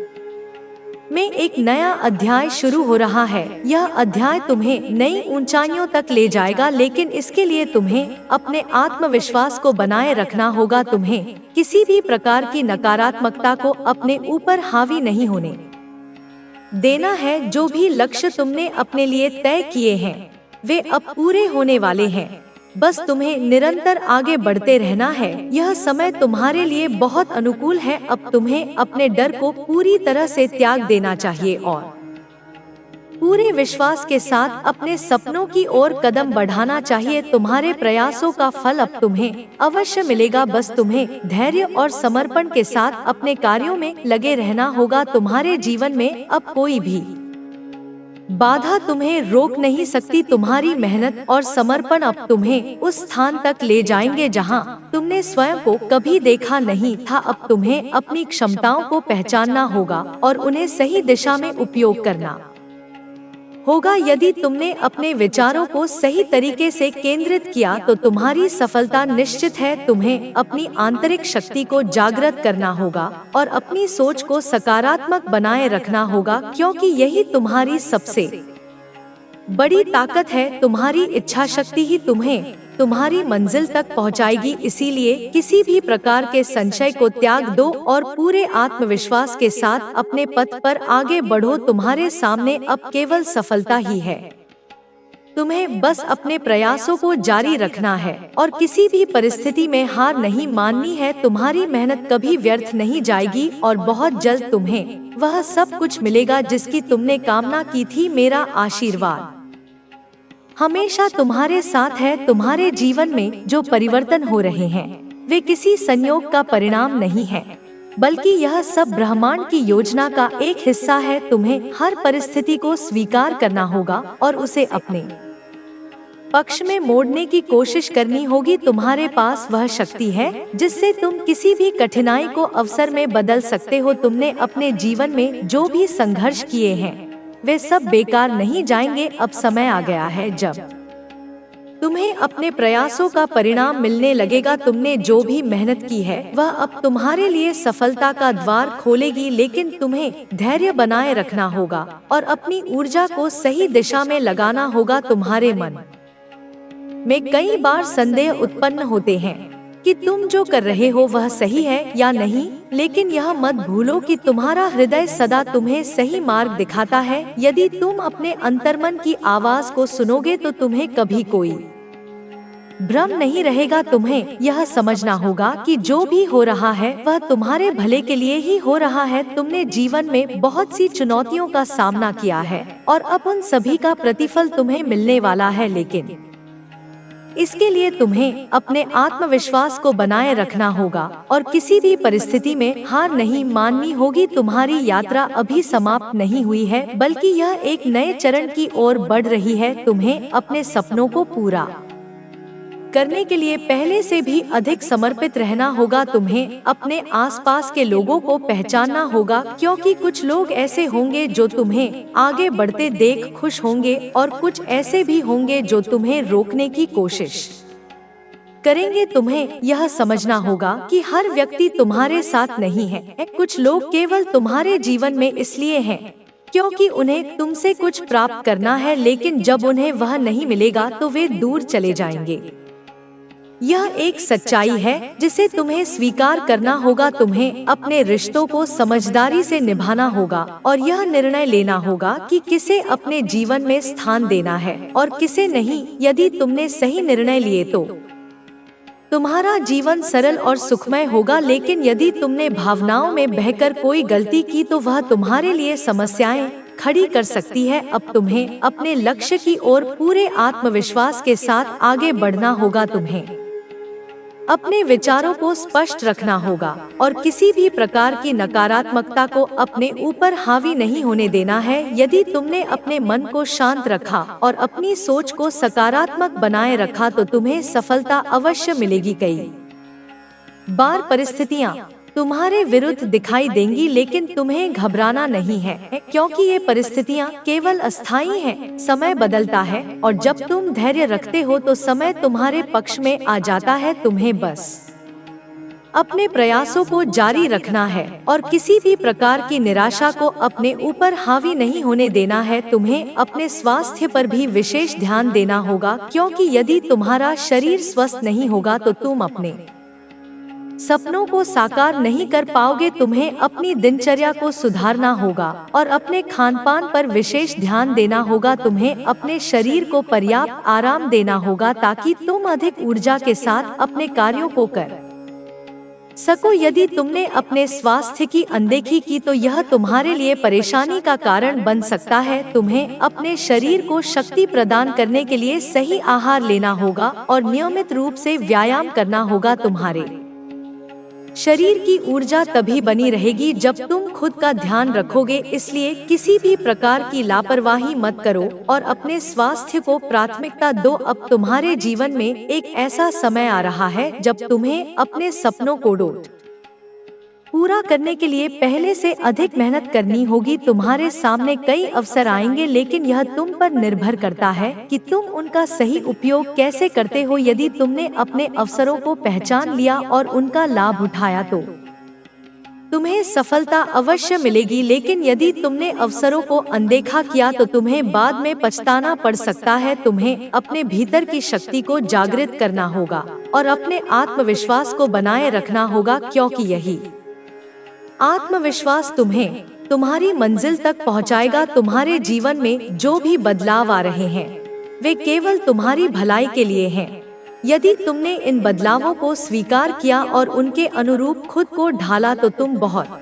में एक नया अध्याय शुरू हो रहा है। यह अध्याय तुम्हें नई ऊंचाइयों तक ले जाएगा, लेकिन इसके लिए तुम्हें अपने आत्मविश्वास को बनाए रखना होगा। तुम्हें किसी भी प्रकार की नकारात्मकता को अपने ऊपर हावी नहीं होने देना है। जो भी लक्ष्य तुमने अपने लिए तय किए हैं वे अब पूरे होने वाले हैं। बस तुम्हें निरंतर आगे बढ़ते रहना है। यह समय तुम्हारे लिए बहुत अनुकूल है। अब तुम्हें अपने डर को पूरी तरह से त्याग देना चाहिए और पूरे विश्वास के साथ अपने सपनों की ओर कदम बढ़ाना चाहिए। तुम्हारे प्रयासों का फल अब तुम्हें अवश्य मिलेगा, बस तुम्हें धैर्य और समर्पण के साथ अपने कार्यों में लगे रहना होगा। तुम्हारे जीवन में अब कोई भी बाधा तुम्हें रोक नहीं सकती। तुम्हारी मेहनत और समर्पण अब तुम्हें उस स्थान तक ले जाएंगे जहां तुमने स्वयं को कभी देखा नहीं था। अब तुम्हें अपनी क्षमताओं को पहचानना होगा और उन्हें सही दिशा में उपयोग करना होगा। यदि तुमने अपने विचारों को सही तरीके से केंद्रित किया तो तुम्हारी सफलता निश्चित है। तुम्हें अपनी आंतरिक शक्ति को जागृत करना होगा और अपनी सोच को सकारात्मक बनाए रखना होगा, क्योंकि यही तुम्हारी सबसे बड़ी ताकत है। तुम्हारी इच्छा शक्ति ही तुम्हें तुम्हारी मंजिल तक पहुंचाएगी। इसीलिए किसी भी प्रकार के संशय को त्याग दो और पूरे आत्मविश्वास के साथ अपने पथ पर आगे बढ़ो। तुम्हारे सामने अब केवल सफलता ही है। तुम्हें बस अपने प्रयासों को जारी रखना है और किसी भी परिस्थिति में हार नहीं माननी है। तुम्हारी मेहनत कभी व्यर्थ नहीं जाएगी और बहुत जल्द तुम्हें वह सब कुछ मिलेगा जिसकी तुमने कामना की थी। मेरा आशीर्वाद हमेशा तुम्हारे साथ है। तुम्हारे जीवन में जो परिवर्तन हो रहे हैं वे किसी संयोग का परिणाम नहीं है, बल्कि यह सब ब्रह्मांड की योजना का एक हिस्सा है। तुम्हें हर परिस्थिति को स्वीकार करना होगा और उसे अपने पक्ष में मोड़ने की कोशिश करनी होगी। तुम्हारे पास वह शक्ति है जिससे तुम किसी भी कठिनाई को अवसर में बदल सकते हो। तुमने अपने जीवन में जो भी संघर्ष किए हैं वे सब बेकार नहीं जाएंगे। अब समय आ गया है जब तुम्हें अपने प्रयासों का परिणाम मिलने लगेगा। तुमने जो भी मेहनत की है वह अब तुम्हारे लिए सफलता का द्वार खोलेगी, लेकिन तुम्हें धैर्य बनाए रखना होगा और अपनी ऊर्जा को सही दिशा में लगाना होगा। तुम्हारे मन में कई बार संदेह उत्पन्न होते हैं कि तुम जो कर रहे हो वह सही है या नहीं, लेकिन यह मत भूलो कि तुम्हारा हृदय सदा तुम्हें सही मार्ग दिखाता है। यदि तुम अपने अंतर्मन की आवाज को सुनोगे तो तुम्हें कभी कोई भ्रम नहीं रहेगा। तुम्हें यह समझना होगा कि जो भी हो रहा है वह तुम्हारे भले के लिए ही हो रहा है। तुमने जीवन में बहुत सी चुनौतियों का सामना किया है और अब उन सभी का प्रतिफल तुम्हें मिलने वाला है, लेकिन इसके लिए तुम्हें अपने आत्मविश्वास को बनाए रखना होगा और किसी भी परिस्थिति में हार नहीं माननी होगी। तुम्हारी यात्रा अभी समाप्त नहीं हुई है, बल्कि यह एक नए चरण की ओर बढ़ रही है। तुम्हें अपने सपनों को पूरा करने के लिए पहले से भी अधिक समर्पित रहना होगा। तुम्हें अपने आसपास के लोगों को पहचानना होगा, क्योंकि कुछ लोग ऐसे होंगे जो तुम्हें आगे बढ़ते देख खुश होंगे और कुछ ऐसे भी होंगे जो तुम्हें रोकने की कोशिश करेंगे। तुम्हें यह समझना होगा कि हर व्यक्ति तुम्हारे साथ नहीं है। कुछ लोग केवल तुम्हारे जीवन में इसलिए हैं क्योंकि उन्हें तुमसे कुछ प्राप्त करना है, लेकिन जब उन्हें वह नहीं मिलेगा तो वे दूर चले जाएंगे। यह एक सच्चाई है जिसे तुम्हें स्वीकार करना होगा। तुम्हें अपने रिश्तों को समझदारी से निभाना होगा और यह निर्णय लेना होगा कि किसे अपने जीवन में स्थान देना है और किसे नहीं। यदि तुमने सही निर्णय लिए तो तुम्हारा जीवन सरल और सुखमय होगा, लेकिन यदि तुमने भावनाओं में बहकर कोई गलती की तो वह तुम्हारे लिए समस्याएं खड़ी कर सकती है। अब तुम्हें अपने लक्ष्य की ओर पूरे आत्मविश्वास के साथ आगे बढ़ना होगा। तुम्हें अपने विचारों को स्पष्ट रखना होगा और किसी भी प्रकार की नकारात्मकता को अपने ऊपर हावी नहीं होने देना है। यदि तुमने अपने मन को शांत रखा और अपनी सोच को सकारात्मक बनाए रखा तो तुम्हें सफलता अवश्य मिलेगी। कई बार परिस्थितियां तुम्हारे विरुद्ध दिखाई देंगी, लेकिन तुम्हें घबराना नहीं है, क्योंकि ये परिस्थितियां केवल अस्थायी हैं। समय बदलता है और जब तुम धैर्य रखते हो तो समय तुम्हारे पक्ष में आ जाता है। तुम्हें बस अपने प्रयासों को जारी रखना है और किसी भी प्रकार की निराशा को अपने ऊपर हावी नहीं होने देना है। तुम्हें अपने स्वास्थ्य पर भी विशेष ध्यान देना होगा, क्योंकि यदि तुम्हारा शरीर स्वस्थ नहीं होगा तो तुम अपने सपनों को साकार नहीं कर पाओगे। तुम्हें अपनी दिनचर्या को सुधारना होगा और अपने खानपान पर विशेष ध्यान देना होगा। तुम्हें अपने शरीर को पर्याप्त आराम देना होगा ताकि तुम अधिक ऊर्जा के साथ अपने कार्यों को कर सको। यदि तुमने अपने स्वास्थ्य की अनदेखी की तो यह तुम्हारे लिए परेशानी का कारण बन सकता है। तुम्हें अपने शरीर को शक्ति प्रदान करने के लिए सही आहार लेना होगा और नियमित रूप से व्यायाम करना होगा। तुम्हारे शरीर की ऊर्जा तभी बनी रहेगी जब तुम खुद का ध्यान रखोगे, इसलिए किसी भी प्रकार की लापरवाही मत करो और अपने स्वास्थ्य को प्राथमिकता दो। अब तुम्हारे जीवन में एक ऐसा समय आ रहा है जब तुम्हें अपने सपनों को पूरा करने के लिए पहले से अधिक मेहनत करनी होगी। तुम्हारे सामने कई अवसर आएंगे, लेकिन यह तुम पर निर्भर करता है कि तुम उनका सही उपयोग कैसे करते हो। यदि तुमने अपने अवसरों को पहचान लिया और उनका लाभ उठाया तो तुम्हें सफलता अवश्य मिलेगी, लेकिन यदि तुमने अवसरों को अनदेखा किया तो तुम्हें बाद में पछताना पड़ सकता है। तुम्हें अपने भीतर की शक्ति को जागृत करना होगा और अपने आत्मविश्वास को बनाए रखना होगा, क्योंकि यही आत्मविश्वास तुम्हें तुम्हारी मंजिल तक पहुंचाएगा। तुम्हारे जीवन में जो भी बदलाव आ रहे हैं वे केवल तुम्हारी भलाई के लिए हैं। यदि तुमने इन बदलावों को स्वीकार किया और उनके अनुरूप खुद को ढाला तो तुम बहुत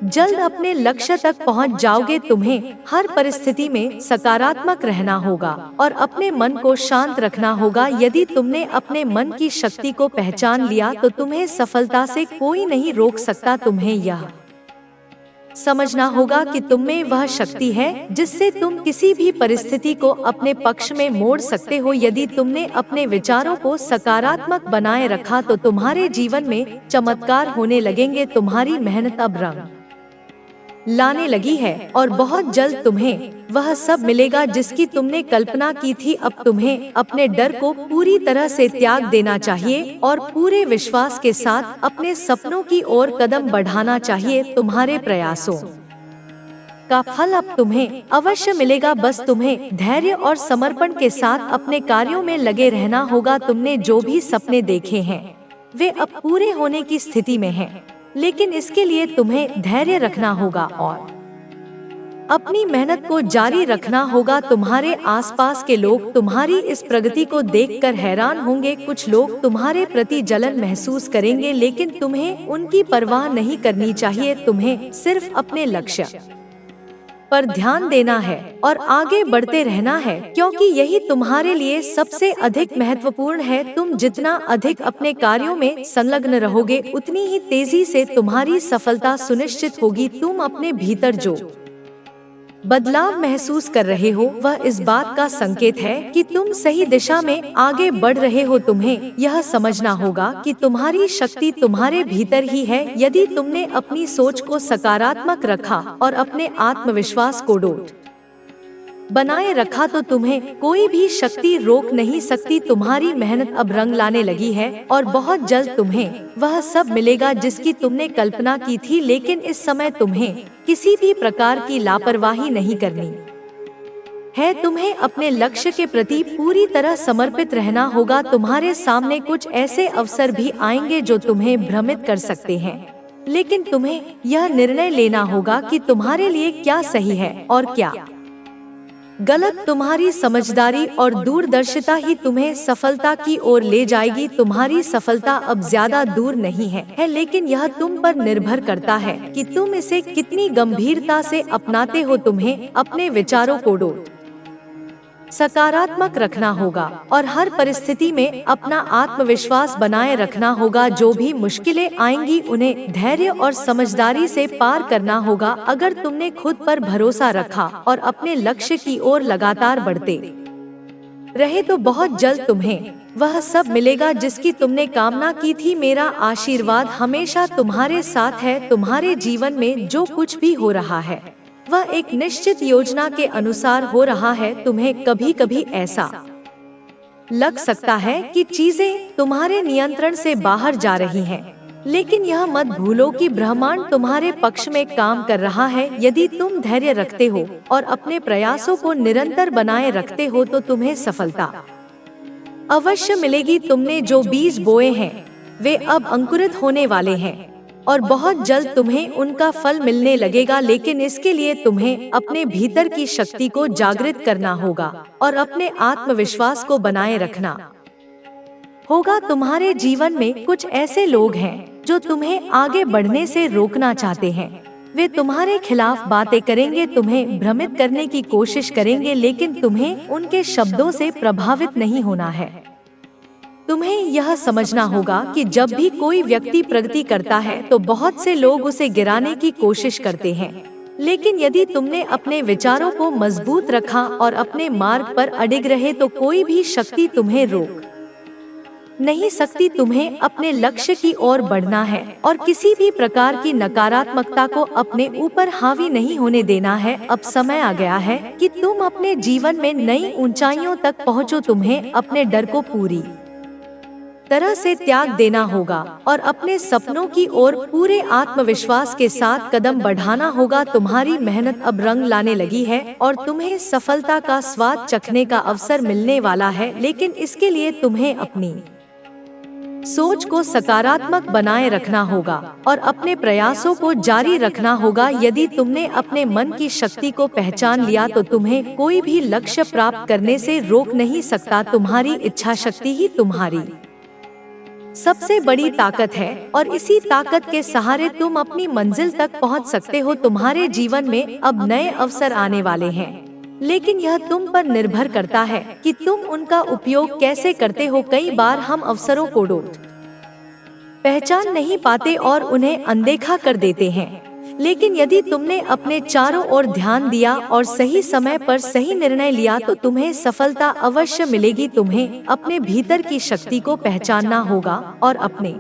जल्द अपने लक्ष्य तक पहुंच जाओगे। तुम्हें हर परिस्थिति में सकारात्मक रहना होगा और अपने मन को शांत रखना होगा। यदि तुमने अपने मन की शक्ति को पहचान लिया तो तुम्हें सफलता से कोई नहीं रोक सकता। तुम्हें यह समझना होगा कि तुममें वह शक्ति है जिससे तुम किसी भी परिस्थिति को अपने पक्ष में मोड़ सकते हो। यदि तुमने अपने विचारों को सकारात्मक बनाए रखा तो तुम्हारे जीवन में चमत्कार होने लगेंगे। तुम्हारी मेहनत अब रंग लाने लगी है और बहुत जल्द तुम्हें वह सब मिलेगा जिसकी तुमने कल्पना की थी। अब तुम्हें अपने डर को पूरी तरह से त्याग देना चाहिए और पूरे विश्वास के साथ अपने सपनों की ओर कदम बढ़ाना चाहिए। तुम्हारे प्रयासों का फल अब तुम्हें अवश्य मिलेगा, बस तुम्हें धैर्य और समर्पण के साथ अपने कार्यों में लगे रहना होगा। तुमने जो भी सपने देखे हैं वे अब पूरे होने की स्थिति में हैं, लेकिन इसके लिए तुम्हें धैर्य रखना होगा और अपनी मेहनत को जारी रखना होगा। तुम्हारे आसपास के लोग तुम्हारी इस प्रगति को देखकर हैरान होंगे। कुछ लोग तुम्हारे प्रति जलन महसूस करेंगे, लेकिन तुम्हें उनकी परवाह नहीं करनी चाहिए। तुम्हें सिर्फ अपने लक्ष्य पर ध्यान देना है और आगे बढ़ते रहना है, क्योंकि यही तुम्हारे लिए सबसे अधिक महत्वपूर्ण है। तुम जितना अधिक अपने कार्यों में संलग्न रहोगे, उतनी ही तेजी से तुम्हारी सफलता सुनिश्चित होगी। तुम अपने भीतर जो बदलाव महसूस कर रहे हो वह इस बात का संकेत है कि तुम सही दिशा में आगे बढ़ रहे हो। तुम्हें यह समझना होगा कि तुम्हारी शक्ति तुम्हारे भीतर ही है। यदि तुमने अपनी सोच को सकारात्मक रखा और अपने आत्मविश्वास को बनाए रखा तो तुम्हें कोई भी शक्ति रोक नहीं सकती। तुम्हारी मेहनत अब रंग लाने लगी है और बहुत जल्द तुम्हें वह सब मिलेगा जिसकी तुमने कल्पना की थी, लेकिन इस समय तुम्हें किसी भी प्रकार की लापरवाही नहीं करनी है। तुम्हें अपने लक्ष्य के प्रति पूरी तरह समर्पित रहना होगा। तुम्हारे सामने कुछ ऐसे अवसर भी आएंगे जो तुम्हें भ्रमित कर सकते हैं, लेकिन तुम्हें यह निर्णय लेना होगा कि तुम्हारे लिए क्या सही है और क्या गलत। तुम्हारी समझदारी और दूरदर्शिता ही तुम्हें सफलता की ओर ले जाएगी। तुम्हारी सफलता अब ज्यादा दूर नहीं है, लेकिन यह तुम पर निर्भर करता है कि तुम इसे कितनी गंभीरता से अपनाते हो। तुम्हें अपने विचारों को सकारात्मक रखना होगा और हर परिस्थिति में अपना आत्मविश्वास बनाए रखना होगा। जो भी मुश्किलें आएंगी उन्हें धैर्य और समझदारी से पार करना होगा। अगर तुमने खुद पर भरोसा रखा और अपने लक्ष्य की ओर लगातार बढ़ते रहे तो बहुत जल्द तुम्हें वह सब मिलेगा जिसकी तुमने कामना की थी। मेरा आशीर्वाद हमेशा तुम्हारे साथ है। तुम्हारे जीवन में जो कुछ भी हो रहा है वह एक निश्चित योजना के अनुसार हो रहा है। तुम्हें कभी कभी ऐसा लग सकता है कि चीजें तुम्हारे नियंत्रण से बाहर जा रही हैं, लेकिन यह मत भूलो कि ब्रह्मांड तुम्हारे पक्ष में काम कर रहा है। यदि तुम धैर्य रखते हो और अपने प्रयासों को निरंतर बनाए रखते हो तो तुम्हें सफलता अवश्य मिलेगी। तुमने जो बीज बोए हैं वे अब अंकुरित होने वाले हैं और बहुत जल्द तुम्हें उनका फल मिलने लगेगा, लेकिन इसके लिए तुम्हें अपने भीतर की शक्ति को जागृत करना होगा और अपने आत्मविश्वास को बनाए रखना होगा तुम्हारे जीवन में कुछ ऐसे लोग हैं जो तुम्हें आगे बढ़ने से रोकना चाहते हैं। वे तुम्हारे खिलाफ बातें करेंगे, तुम्हें भ्रमित करने की कोशिश करेंगे, लेकिन तुम्हें उनके शब्दों से प्रभावित नहीं होना है। तुम्हें यह समझना होगा कि जब भी कोई व्यक्ति प्रगति करता है तो बहुत से लोग उसे गिराने की कोशिश करते हैं, लेकिन यदि तुमने अपने विचारों को मजबूत रखा और अपने मार्ग पर अडिग रहे तो कोई भी शक्ति तुम्हें रोक नहीं सकती। तुम्हें अपने लक्ष्य की ओर बढ़ना है और किसी भी प्रकार की नकारात्मकता को अपने ऊपर हावी नहीं होने देना है। अब समय आ गया है कि तुम अपने जीवन में नई ऊंचाइयों तक पहुंचो। तुम्हें अपने डर को पूरी तरह से त्याग देना होगा और अपने सपनों की ओर पूरे आत्मविश्वास के साथ कदम बढ़ाना होगा। तुम्हारी मेहनत अब रंग लाने लगी है और तुम्हें सफलता का स्वाद चखने का अवसर मिलने वाला है, लेकिन इसके लिए तुम्हें अपनी सोच को सकारात्मक बनाए रखना होगा और अपने प्रयासों को जारी रखना होगा। यदि तुमने अपने मन की शक्ति को पहचान लिया तो तुम्हें कोई भी लक्ष्य प्राप्त करने से रोक नहीं सकता। तुम्हारी इच्छा शक्ति ही तुम्हारी सबसे बड़ी ताकत है और इसी ताकत के सहारे तुम अपनी मंजिल तक पहुंच सकते हो। तुम्हारे जीवन में अब नए अवसर आने वाले हैं, लेकिन यह तुम पर निर्भर करता है कि तुम उनका उपयोग कैसे करते हो। कई बार हम अवसरों को पहचान नहीं पाते और उन्हें अनदेखा कर देते हैं, लेकिन यदि तुमने अपने चारों ओर ध्यान दिया और सही समय पर सही निर्णय लिया तो तुम्हें सफलता अवश्य मिलेगी। तुम्हें अपने भीतर की शक्ति को पहचानना होगा और अपने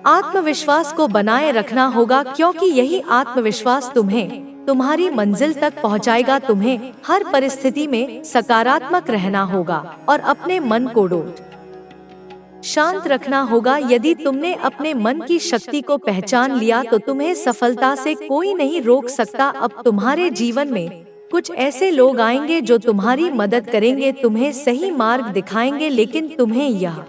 आत्मविश्वास को बनाए रखना होगा, क्योंकि यही आत्मविश्वास तुम्हें तुम्हारी मंजिल तक पहुंचाएगा। तुम्हें हर परिस्थिति में सकारात्मक रहना होगा और अपने मन को शांत रखना होगा। यदि तुमने अपने मन की शक्ति को पहचान लिया तो तुम्हें सफलता से कोई नहीं रोक सकता। अब तुम्हारे जीवन में कुछ ऐसे लोग आएंगे जो तुम्हारी मदद करेंगे, तुम्हें सही मार्ग दिखाएंगे, लेकिन तुम्हें यह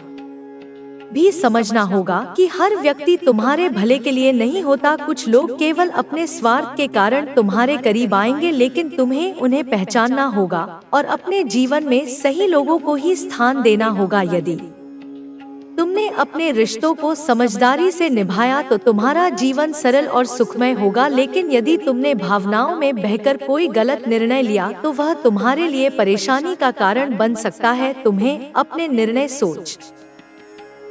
भी समझना होगा कि हर व्यक्ति तुम्हारे भले के लिए नहीं होता। कुछ लोग केवल अपने स्वार्थ के कारण तुम्हारे करीब आएंगे, लेकिन तुम्हें उन्हें पहचानना होगा और अपने जीवन में सही लोगों को ही स्थान देना होगा। यदि तुमने अपने रिश्तों को समझदारी से निभाया तो तुम्हारा जीवन सरल और सुखमय होगा, लेकिन यदि तुमने भावनाओं में बहकर कोई गलत निर्णय लिया तो वह तुम्हारे लिए परेशानी का कारण बन सकता है। तुम्हें अपने निर्णय सोच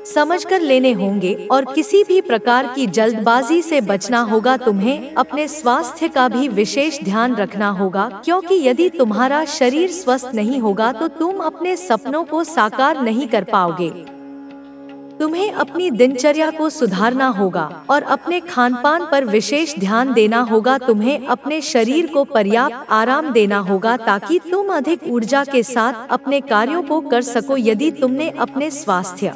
समझकर लेने होंगे और किसी भी प्रकार की जल्दबाजी से बचना होगा। तुम्हें अपने स्वास्थ्य का भी विशेष ध्यान रखना होगा, क्योंकि यदि तुम्हारा शरीर स्वस्थ नहीं होगा तो तुम अपने सपनों को साकार नहीं कर पाओगे। तुम्हें अपनी दिनचर्या को सुधारना होगा और अपने खानपान पर विशेष ध्यान देना होगा। तुम्हें अपने शरीर को पर्याप्त आराम देना होगा ताकि तुम अधिक ऊर्जा के साथ अपने कार्यों को कर सको। यदि तुमने अपने स्वास्थ्य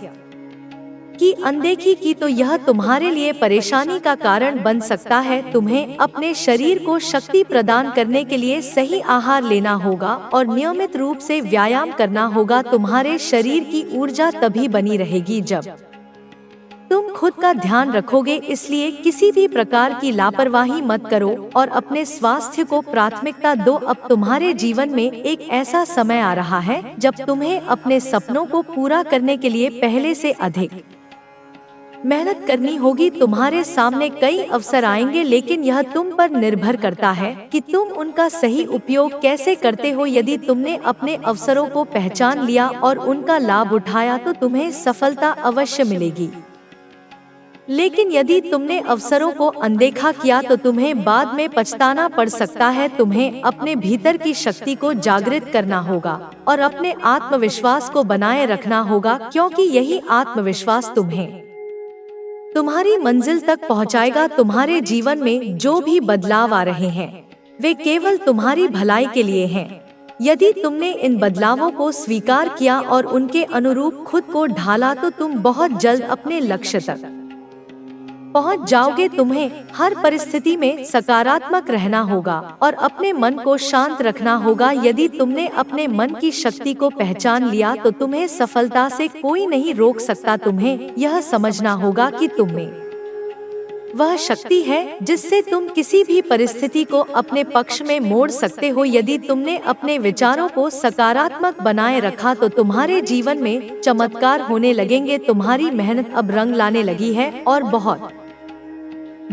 की अनदेखी की तो यह तुम्हारे लिए परेशानी का कारण बन सकता है। तुम्हें अपने शरीर को शक्ति प्रदान करने के लिए सही आहार लेना होगा और नियमित रूप से व्यायाम करना होगा। तुम्हारे शरीर की ऊर्जा तभी बनी रहेगी जब तुम खुद का ध्यान रखोगे, इसलिए किसी भी प्रकार की लापरवाही मत करो और अपने स्वास्थ्य को प्राथमिकता दो। अब तुम्हारे जीवन में एक ऐसा समय आ रहा है जब तुम्हें अपने सपनों को पूरा करने के लिए पहले से अधिक मेहनत करनी होगी। तुम्हारे सामने कई अवसर आएंगे, लेकिन यह तुम पर निर्भर करता है कि तुम उनका सही उपयोग कैसे करते हो। यदि तुमने अपने अवसरों को पहचान लिया और उनका लाभ उठाया तो तुम्हें सफलता अवश्य मिलेगी, लेकिन यदि तुमने अवसरों को अनदेखा किया तो तुम्हें बाद में पछताना पड़ सकता है। तुम्हें अपने भीतर की शक्ति को जागृत करना होगा और अपने आत्मविश्वास को बनाए रखना होगा, क्योंकि यही आत्मविश्वास तुम्हें तुम्हारी मंजिल तक पहुंचाएगा। तुम्हारे जीवन में जो भी बदलाव आ रहे हैं वे केवल तुम्हारी भलाई के लिए हैं। यदि तुमने इन बदलावों को स्वीकार किया और उनके अनुरूप खुद को ढाला तो तुम बहुत जल्द अपने लक्ष्य तक पहुंच जाओगे। तुम्हें हर परिस्थिति में सकारात्मक रहना होगा और अपने मन को शांत रखना होगा। यदि तुमने अपने मन की शक्ति को पहचान लिया तो तुम्हें सफलता से कोई नहीं रोक सकता। तुम्हें यह समझना होगा कि तुम्हें वह शक्ति है जिससे तुम किसी भी परिस्थिति को अपने पक्ष में मोड़ सकते हो। यदि तुमने अपने विचारों को सकारात्मक बनाए रखा तो तुम्हारे जीवन में चमत्कार होने लगेंगे। तुम्हारी मेहनत अब रंग लाने लगी है और बहुत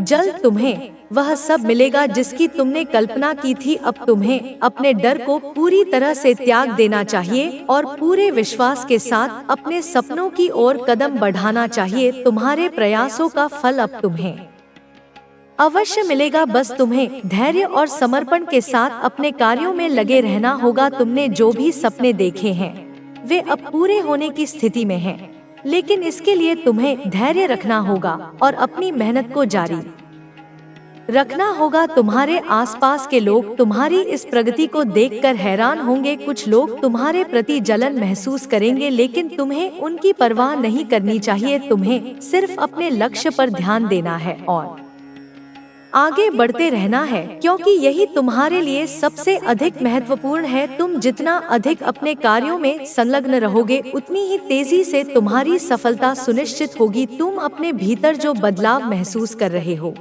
जल्द तुम्हें वह सब मिलेगा जिसकी तुमने कल्पना की थी। अब तुम्हें अपने डर को पूरी तरह से त्याग देना चाहिए और पूरे विश्वास के साथ अपने सपनों की ओर कदम बढ़ाना चाहिए। तुम्हारे प्रयासों का फल अब तुम्हें अवश्य मिलेगा। बस तुम्हें धैर्य और समर्पण के साथ अपने कार्यों में लगे रहना होगा। तुमने जो भी सपने देखे हैं वे अब पूरे होने की स्थिति में हैं, लेकिन इसके लिए तुम्हें धैर्य रखना होगा और अपनी मेहनत को जारी रखना होगा। तुम्हारे आसपास के लोग तुम्हारी इस प्रगति को देखकर हैरान होंगे। कुछ लोग तुम्हारे प्रति जलन महसूस करेंगे, लेकिन तुम्हें उनकी परवाह नहीं करनी चाहिए। तुम्हें सिर्फ अपने लक्ष्य पर ध्यान देना है और आगे बढ़ते रहना है, क्योंकि यही तुम्हारे लिए सबसे अधिक महत्वपूर्ण है। तुम जितना अधिक अपने कार्यों में संलग्न रहोगे, उतनी ही तेजी से तुम्हारी सफलता सुनिश्चित होगी। तुम अपने भीतर जो बदलाव महसूस कर रहे हो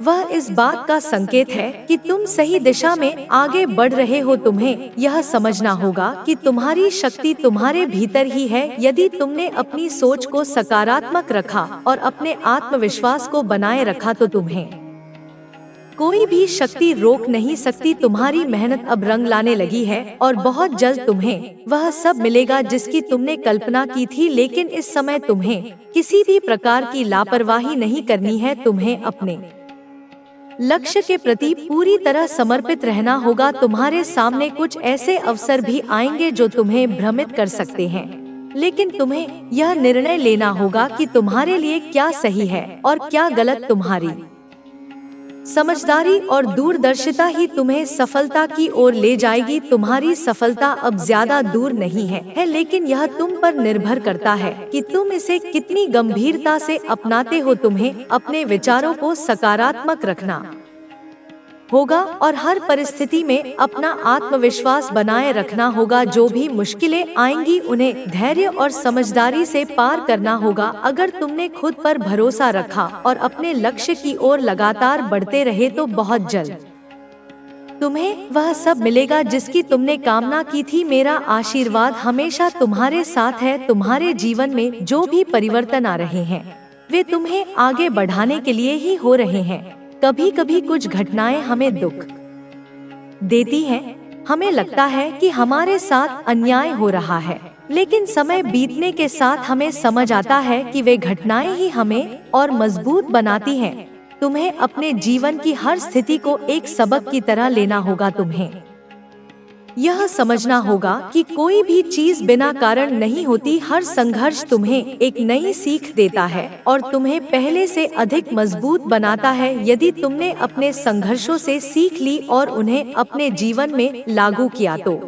वह इस बात का संकेत है कि तुम सही दिशा में आगे बढ़ रहे हो। तुम्हें यह समझना होगा कि तुम्हारी शक्ति तुम्हारे भीतर ही है। यदि तुमने अपनी सोच को सकारात्मक रखा और अपने आत्मविश्वास को बनाए रखा तो तुम्हें कोई भी शक्ति रोक नहीं सकती। तुम्हारी मेहनत अब रंग लाने लगी है और बहुत जल्द तुम्हें वह सब मिलेगा जिसकी तुमने कल्पना की थी। लेकिन इस समय तुम्हें किसी भी प्रकार की लापरवाही नहीं करनी है। तुम्हें अपने लक्ष्य के प्रति पूरी तरह समर्पित रहना होगा। तुम्हारे सामने कुछ ऐसे अवसर भी आएंगे जो तुम्हें भ्रमित कर सकते हैं, लेकिन तुम्हें यह निर्णय लेना होगा कि तुम्हारे लिए क्या सही है और क्या गलत। तुम्हारी समझदारी और दूरदर्शिता ही तुम्हें सफलता की ओर ले जाएगी। तुम्हारी सफलता अब ज्यादा दूर नहीं है, लेकिन यह तुम पर निर्भर करता है कि तुम इसे कितनी गंभीरता से अपनाते हो। तुम्हें अपने विचारों को सकारात्मक रखना होगा और हर परिस्थिति में अपना आत्मविश्वास बनाए रखना होगा। जो भी मुश्किलें आएंगी उन्हें धैर्य और समझदारी से पार करना होगा। अगर तुमने खुद पर भरोसा रखा और अपने लक्ष्य की ओर लगातार बढ़ते रहे तो बहुत जल्द तुम्हें वह सब मिलेगा जिसकी तुमने कामना की थी। मेरा आशीर्वाद हमेशा तुम्हारे साथ है। तुम्हारे जीवन में जो भी परिवर्तन आ रहे हैं वे तुम्हें आगे बढ़ाने के लिए ही हो रहे हैं। कभी कभी कुछ घटनाएं हमें दुख देती हैं। हमें लगता है कि हमारे साथ अन्याय हो रहा है, लेकिन समय बीतने के साथ हमें समझ आता है कि वे घटनाएं ही हमें और मजबूत बनाती हैं। तुम्हें अपने जीवन की हर स्थिति को एक सबक की तरह लेना होगा। तुम्हें यह समझना होगा कि कोई भी चीज बिना कारण नहीं होती। हर संघर्ष तुम्हें एक नई सीख देता है और तुम्हें पहले से अधिक मजबूत बनाता है। यदि तुमने अपने संघर्षों से सीख ली और उन्हें अपने जीवन में लागू किया तो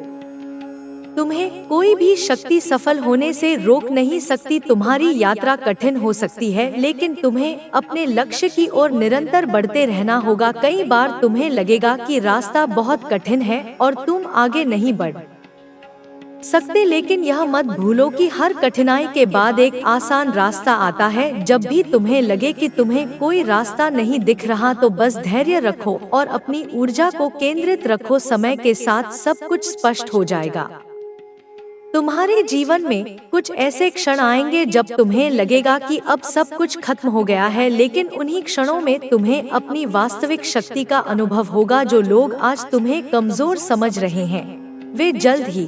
तुम्हें कोई भी शक्ति सफल होने से रोक नहीं सकती। तुम्हारी यात्रा कठिन हो सकती है, लेकिन तुम्हें अपने लक्ष्य की ओर निरंतर बढ़ते रहना होगा। कई बार तुम्हें लगेगा कि रास्ता बहुत कठिन है और तुम आगे नहीं बढ़ सकते, लेकिन यह मत भूलो कि हर कठिनाई के बाद एक आसान रास्ता आता है। जब भी तुम्हें लगे कि तुम्हें कोई रास्ता नहीं दिख रहा तो बस धैर्य रखो और अपनी ऊर्जा को केंद्रित रखो। समय के साथ सब कुछ स्पष्ट हो जाएगा। तुम्हारे जीवन में कुछ ऐसे क्षण आएंगे जब तुम्हें लगेगा कि अब सब कुछ खत्म हो गया है, लेकिन उन्हीं क्षणों में तुम्हें अपनी वास्तविक शक्ति का अनुभव होगा। जो लोग आज तुम्हें कमजोर समझ रहे हैं वे जल्द ही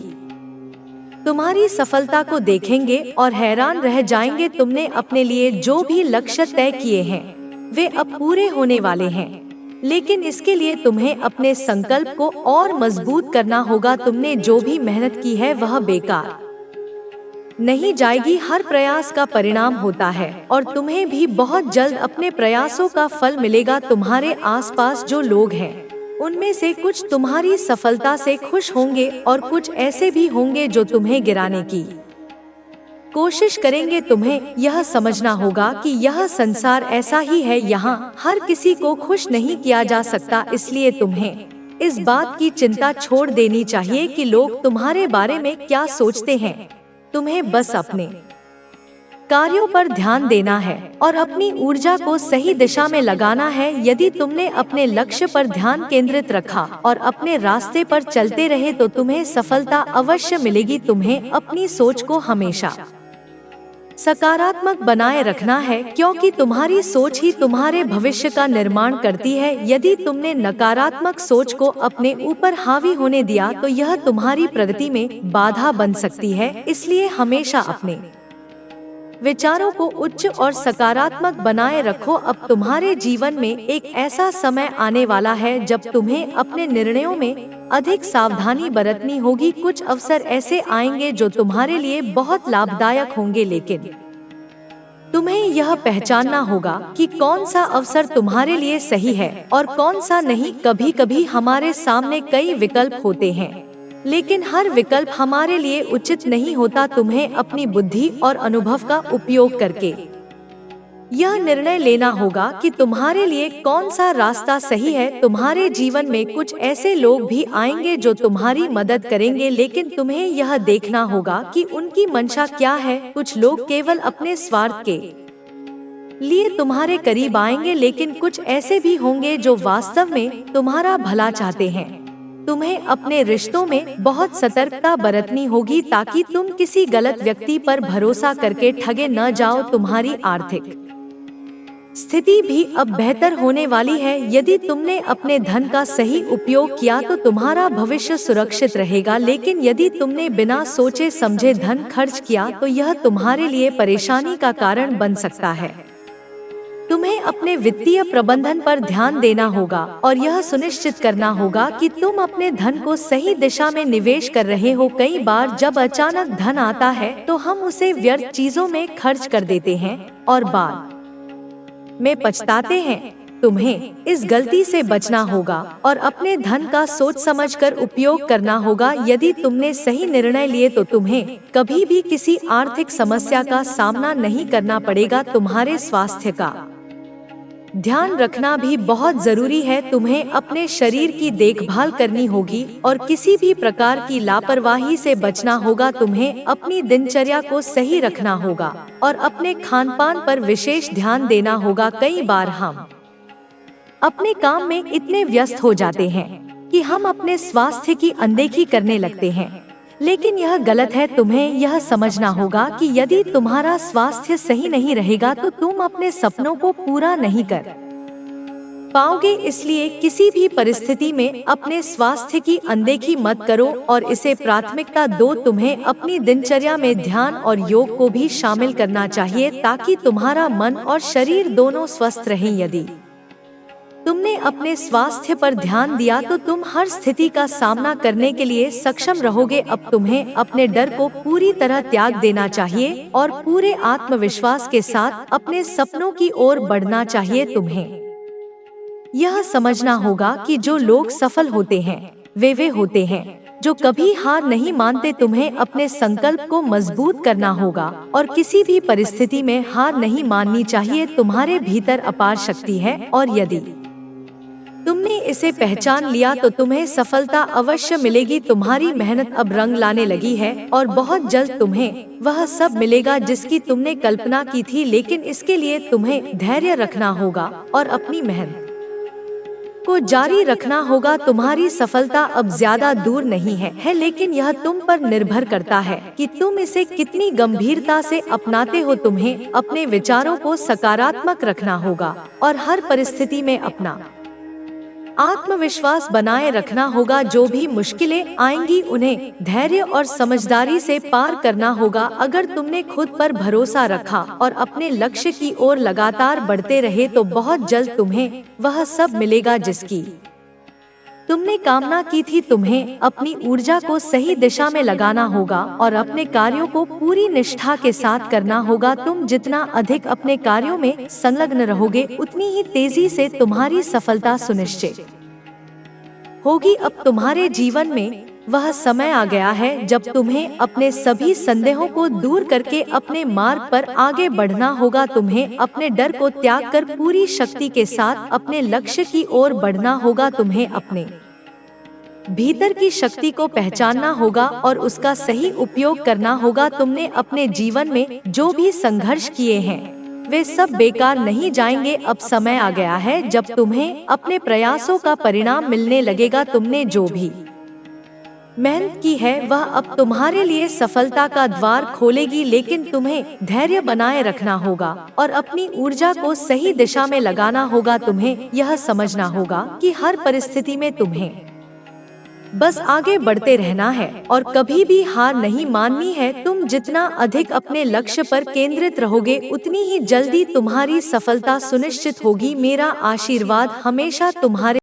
तुम्हारी सफलता को देखेंगे और हैरान रह जाएंगे। तुमने अपने लिए जो भी लक्ष्य तय किए हैं वे अब पूरे होने वाले हैं, लेकिन इसके लिए तुम्हें अपने संकल्प को और मजबूत करना होगा। तुमने जो भी मेहनत की है वह बेकार नहीं जाएगी। हर प्रयास का परिणाम होता है और तुम्हें भी बहुत जल्द अपने प्रयासों का फल मिलेगा। तुम्हारे आसपास जो लोग हैं उनमें से कुछ तुम्हारी सफलता से खुश होंगे और कुछ ऐसे भी होंगे जो तुम्हें गिराने की कोशिश करेंगे। तुम्हें यह समझना होगा कि यह संसार ऐसा ही है, यहाँ हर किसी को खुश नहीं किया जा सकता। इसलिए तुम्हें इस बात की चिंता छोड़ देनी चाहिए कि लोग तुम्हारे बारे में क्या सोचते हैं। तुम्हें बस अपने कार्यों पर ध्यान देना है और अपनी ऊर्जा को सही दिशा में लगाना है। यदि तुमने अपने लक्ष्य पर ध्यान केंद्रित रखा और अपने रास्ते पर चलते रहे तो तुम्हें सफलता अवश्य मिलेगी। तुम्हें अपनी सोच को हमेशा सकारात्मक बनाए रखना है, क्योंकि तुम्हारी सोच ही तुम्हारे भविष्य का निर्माण करती है। यदि तुमने नकारात्मक सोच को अपने ऊपर हावी होने दिया तो यह तुम्हारी प्रगति में बाधा बन सकती है। इसलिए हमेशा अपने विचारों को उच्च और सकारात्मक बनाए रखो। अब तुम्हारे जीवन में एक ऐसा समय आने वाला है जब तुम्हें अपने निर्णयों में अधिक सावधानी बरतनी होगी। कुछ अवसर ऐसे आएंगे जो तुम्हारे लिए बहुत लाभदायक होंगे, लेकिन तुम्हें यह पहचानना होगा कि कौन सा अवसर तुम्हारे लिए सही है और कौन सा नहीं। कभी कभी हमारे सामने कई विकल्प होते हैं, लेकिन हर विकल्प हमारे लिए उचित नहीं होता। तुम्हें अपनी बुद्धि और अनुभव का उपयोग करके यह निर्णय लेना होगा कि तुम्हारे लिए कौन सा रास्ता सही है। तुम्हारे जीवन में कुछ ऐसे लोग भी आएंगे जो तुम्हारी मदद करेंगे, लेकिन तुम्हें यह देखना होगा कि उनकी मंशा क्या है। कुछ लोग केवल अपने स्वार्थ के लिए तुम्हारे करीब आएंगे, लेकिन कुछ ऐसे भी होंगे जो वास्तव में तुम्हारा भला चाहते हैं। तुम्हें अपने रिश्तों में बहुत सतर्कता बरतनी होगी ताकि तुम किसी गलत व्यक्ति पर भरोसा करके ठगे न जाओ। तुम्हारी आर्थिक स्थिति भी अब बेहतर होने वाली है। यदि तुमने अपने धन का सही उपयोग किया तो तुम्हारा भविष्य सुरक्षित रहेगा, लेकिन यदि तुमने बिना सोचे समझे धन खर्च किया तो यह तुम्हारे लिए परेशानी का कारण बन सकता है। तुम्हें अपने वित्तीय प्रबंधन पर ध्यान देना होगा और यह सुनिश्चित करना होगा कि तुम अपने धन को सही दिशा में निवेश कर रहे हो। कई बार जब अचानक धन आता है तो हम उसे व्यर्थ चीजों में खर्च कर देते हैं और बाद में पछताते हैं। तुम्हें इस गलती से बचना होगा और अपने धन का सोच समझकर उपयोग करना होगा। यदि तुमने सही निर्णय लिए तो तुम्हें कभी भी किसी आर्थिक समस्या का सामना नहीं करना पड़ेगा। तुम्हारे स्वास्थ्य का ध्यान रखना भी बहुत जरूरी है। तुम्हें अपने शरीर की देखभाल करनी होगी और किसी भी प्रकार की लापरवाही से बचना होगा। तुम्हें अपनी दिनचर्या को सही रखना होगा और अपने खानपान पर विशेष ध्यान देना होगा। कई बार हम अपने काम में इतने व्यस्त हो जाते हैं कि हम अपने स्वास्थ्य की अनदेखी करने लगते हैं, लेकिन यह गलत है। तुम्हें यह समझना होगा कि यदि तुम्हारा स्वास्थ्य सही नहीं रहेगा तो तुम अपने सपनों को पूरा नहीं कर पाओगे। इसलिए किसी भी परिस्थिति में अपने स्वास्थ्य की अनदेखी मत करो और इसे प्राथमिकता दो। तुम्हें अपनी दिनचर्या में ध्यान और योग को भी शामिल करना चाहिए ताकि तुम्हारा मन और शरीर दोनों स्वस्थ रहें। यदि तुमने अपने स्वास्थ्य पर ध्यान दिया तो तुम हर स्थिति का सामना करने के लिए सक्षम रहोगे। अब तुम्हें अपने डर को पूरी तरह त्याग देना चाहिए और पूरे आत्मविश्वास के साथ अपने सपनों की ओर बढ़ना चाहिए। तुम्हें यह समझना होगा कि जो लोग सफल होते हैं वे होते हैं जो कभी हार नहीं मानते। तुम्हें अपने संकल्प को मजबूत करना होगा और किसी भी परिस्थिति में हार नहीं माननी चाहिए। तुम्हारे भीतर अपार शक्ति है और यदि तुमने इसे पहचान लिया तो तुम्हें सफलता अवश्य मिलेगी। तुम्हारी मेहनत अब रंग लाने लगी है और बहुत जल्द तुम्हें वह सब मिलेगा जिसकी तुमने कल्पना की थी, लेकिन इसके लिए तुम्हें धैर्य रखना होगा और अपनी मेहनत को जारी रखना होगा। तुम्हारी सफलता अब ज्यादा दूर नहीं है, लेकिन यह तुम पर निर्भर करता है कि तुम इसे कितनी गंभीरता से अपनाते हो। तुम्हें अपने विचारों को सकारात्मक रखना होगा और हर परिस्थिति में अपना आत्मविश्वास बनाए रखना होगा। जो भी मुश्किलें आएंगी उन्हें धैर्य और समझदारी से पार करना होगा। अगर तुमने खुद पर भरोसा रखा और अपने लक्ष्य की ओर लगातार बढ़ते रहे तो बहुत जल्द तुम्हें वह सब मिलेगा जिसकी तुमने कामना की थी। तुम्हें अपनी ऊर्जा को सही दिशा में लगाना होगा और अपने कार्यों को पूरी निष्ठा के साथ करना होगा। तुम जितना अधिक अपने कार्यों में संलग्न रहोगे उतनी ही तेजी से तुम्हारी सफलता सुनिश्चित होगी। अब तुम्हारे जीवन में वह समय आ गया है जब तुम्हें अपने सभी संदेहों को दूर करके अपने मार्ग पर आगे बढ़ना होगा। तुम्हें अपने डर को त्याग कर पूरी शक्ति के साथ अपने लक्ष्य की ओर बढ़ना होगा। तुम्हें अपने भीतर की शक्ति को पहचानना होगा और उसका सही उपयोग करना होगा। तुमने अपने जीवन में जो भी संघर्ष किए हैं वे सब बेकार नहीं जाएंगे। अब समय आ गया है जब तुम्हें अपने प्रयासों का परिणाम मिलने लगेगा। तुमने जो भी मेहनत की है वह अब तुम्हारे लिए सफलता का द्वार खोलेगी, लेकिन तुम्हें धैर्य बनाए रखना होगा और अपनी ऊर्जा को सही दिशा में लगाना होगा। तुम्हें यह समझना होगा कि हर परिस्थिति में तुम्हें बस आगे बढ़ते रहना है और कभी भी हार नहीं माननी है। तुम जितना अधिक अपने लक्ष्य पर केंद्रित रहोगे उतनी ही जल्दी तुम्हारी सफलता सुनिश्चित होगी। मेरा आशीर्वाद हमेशा तुम्हारे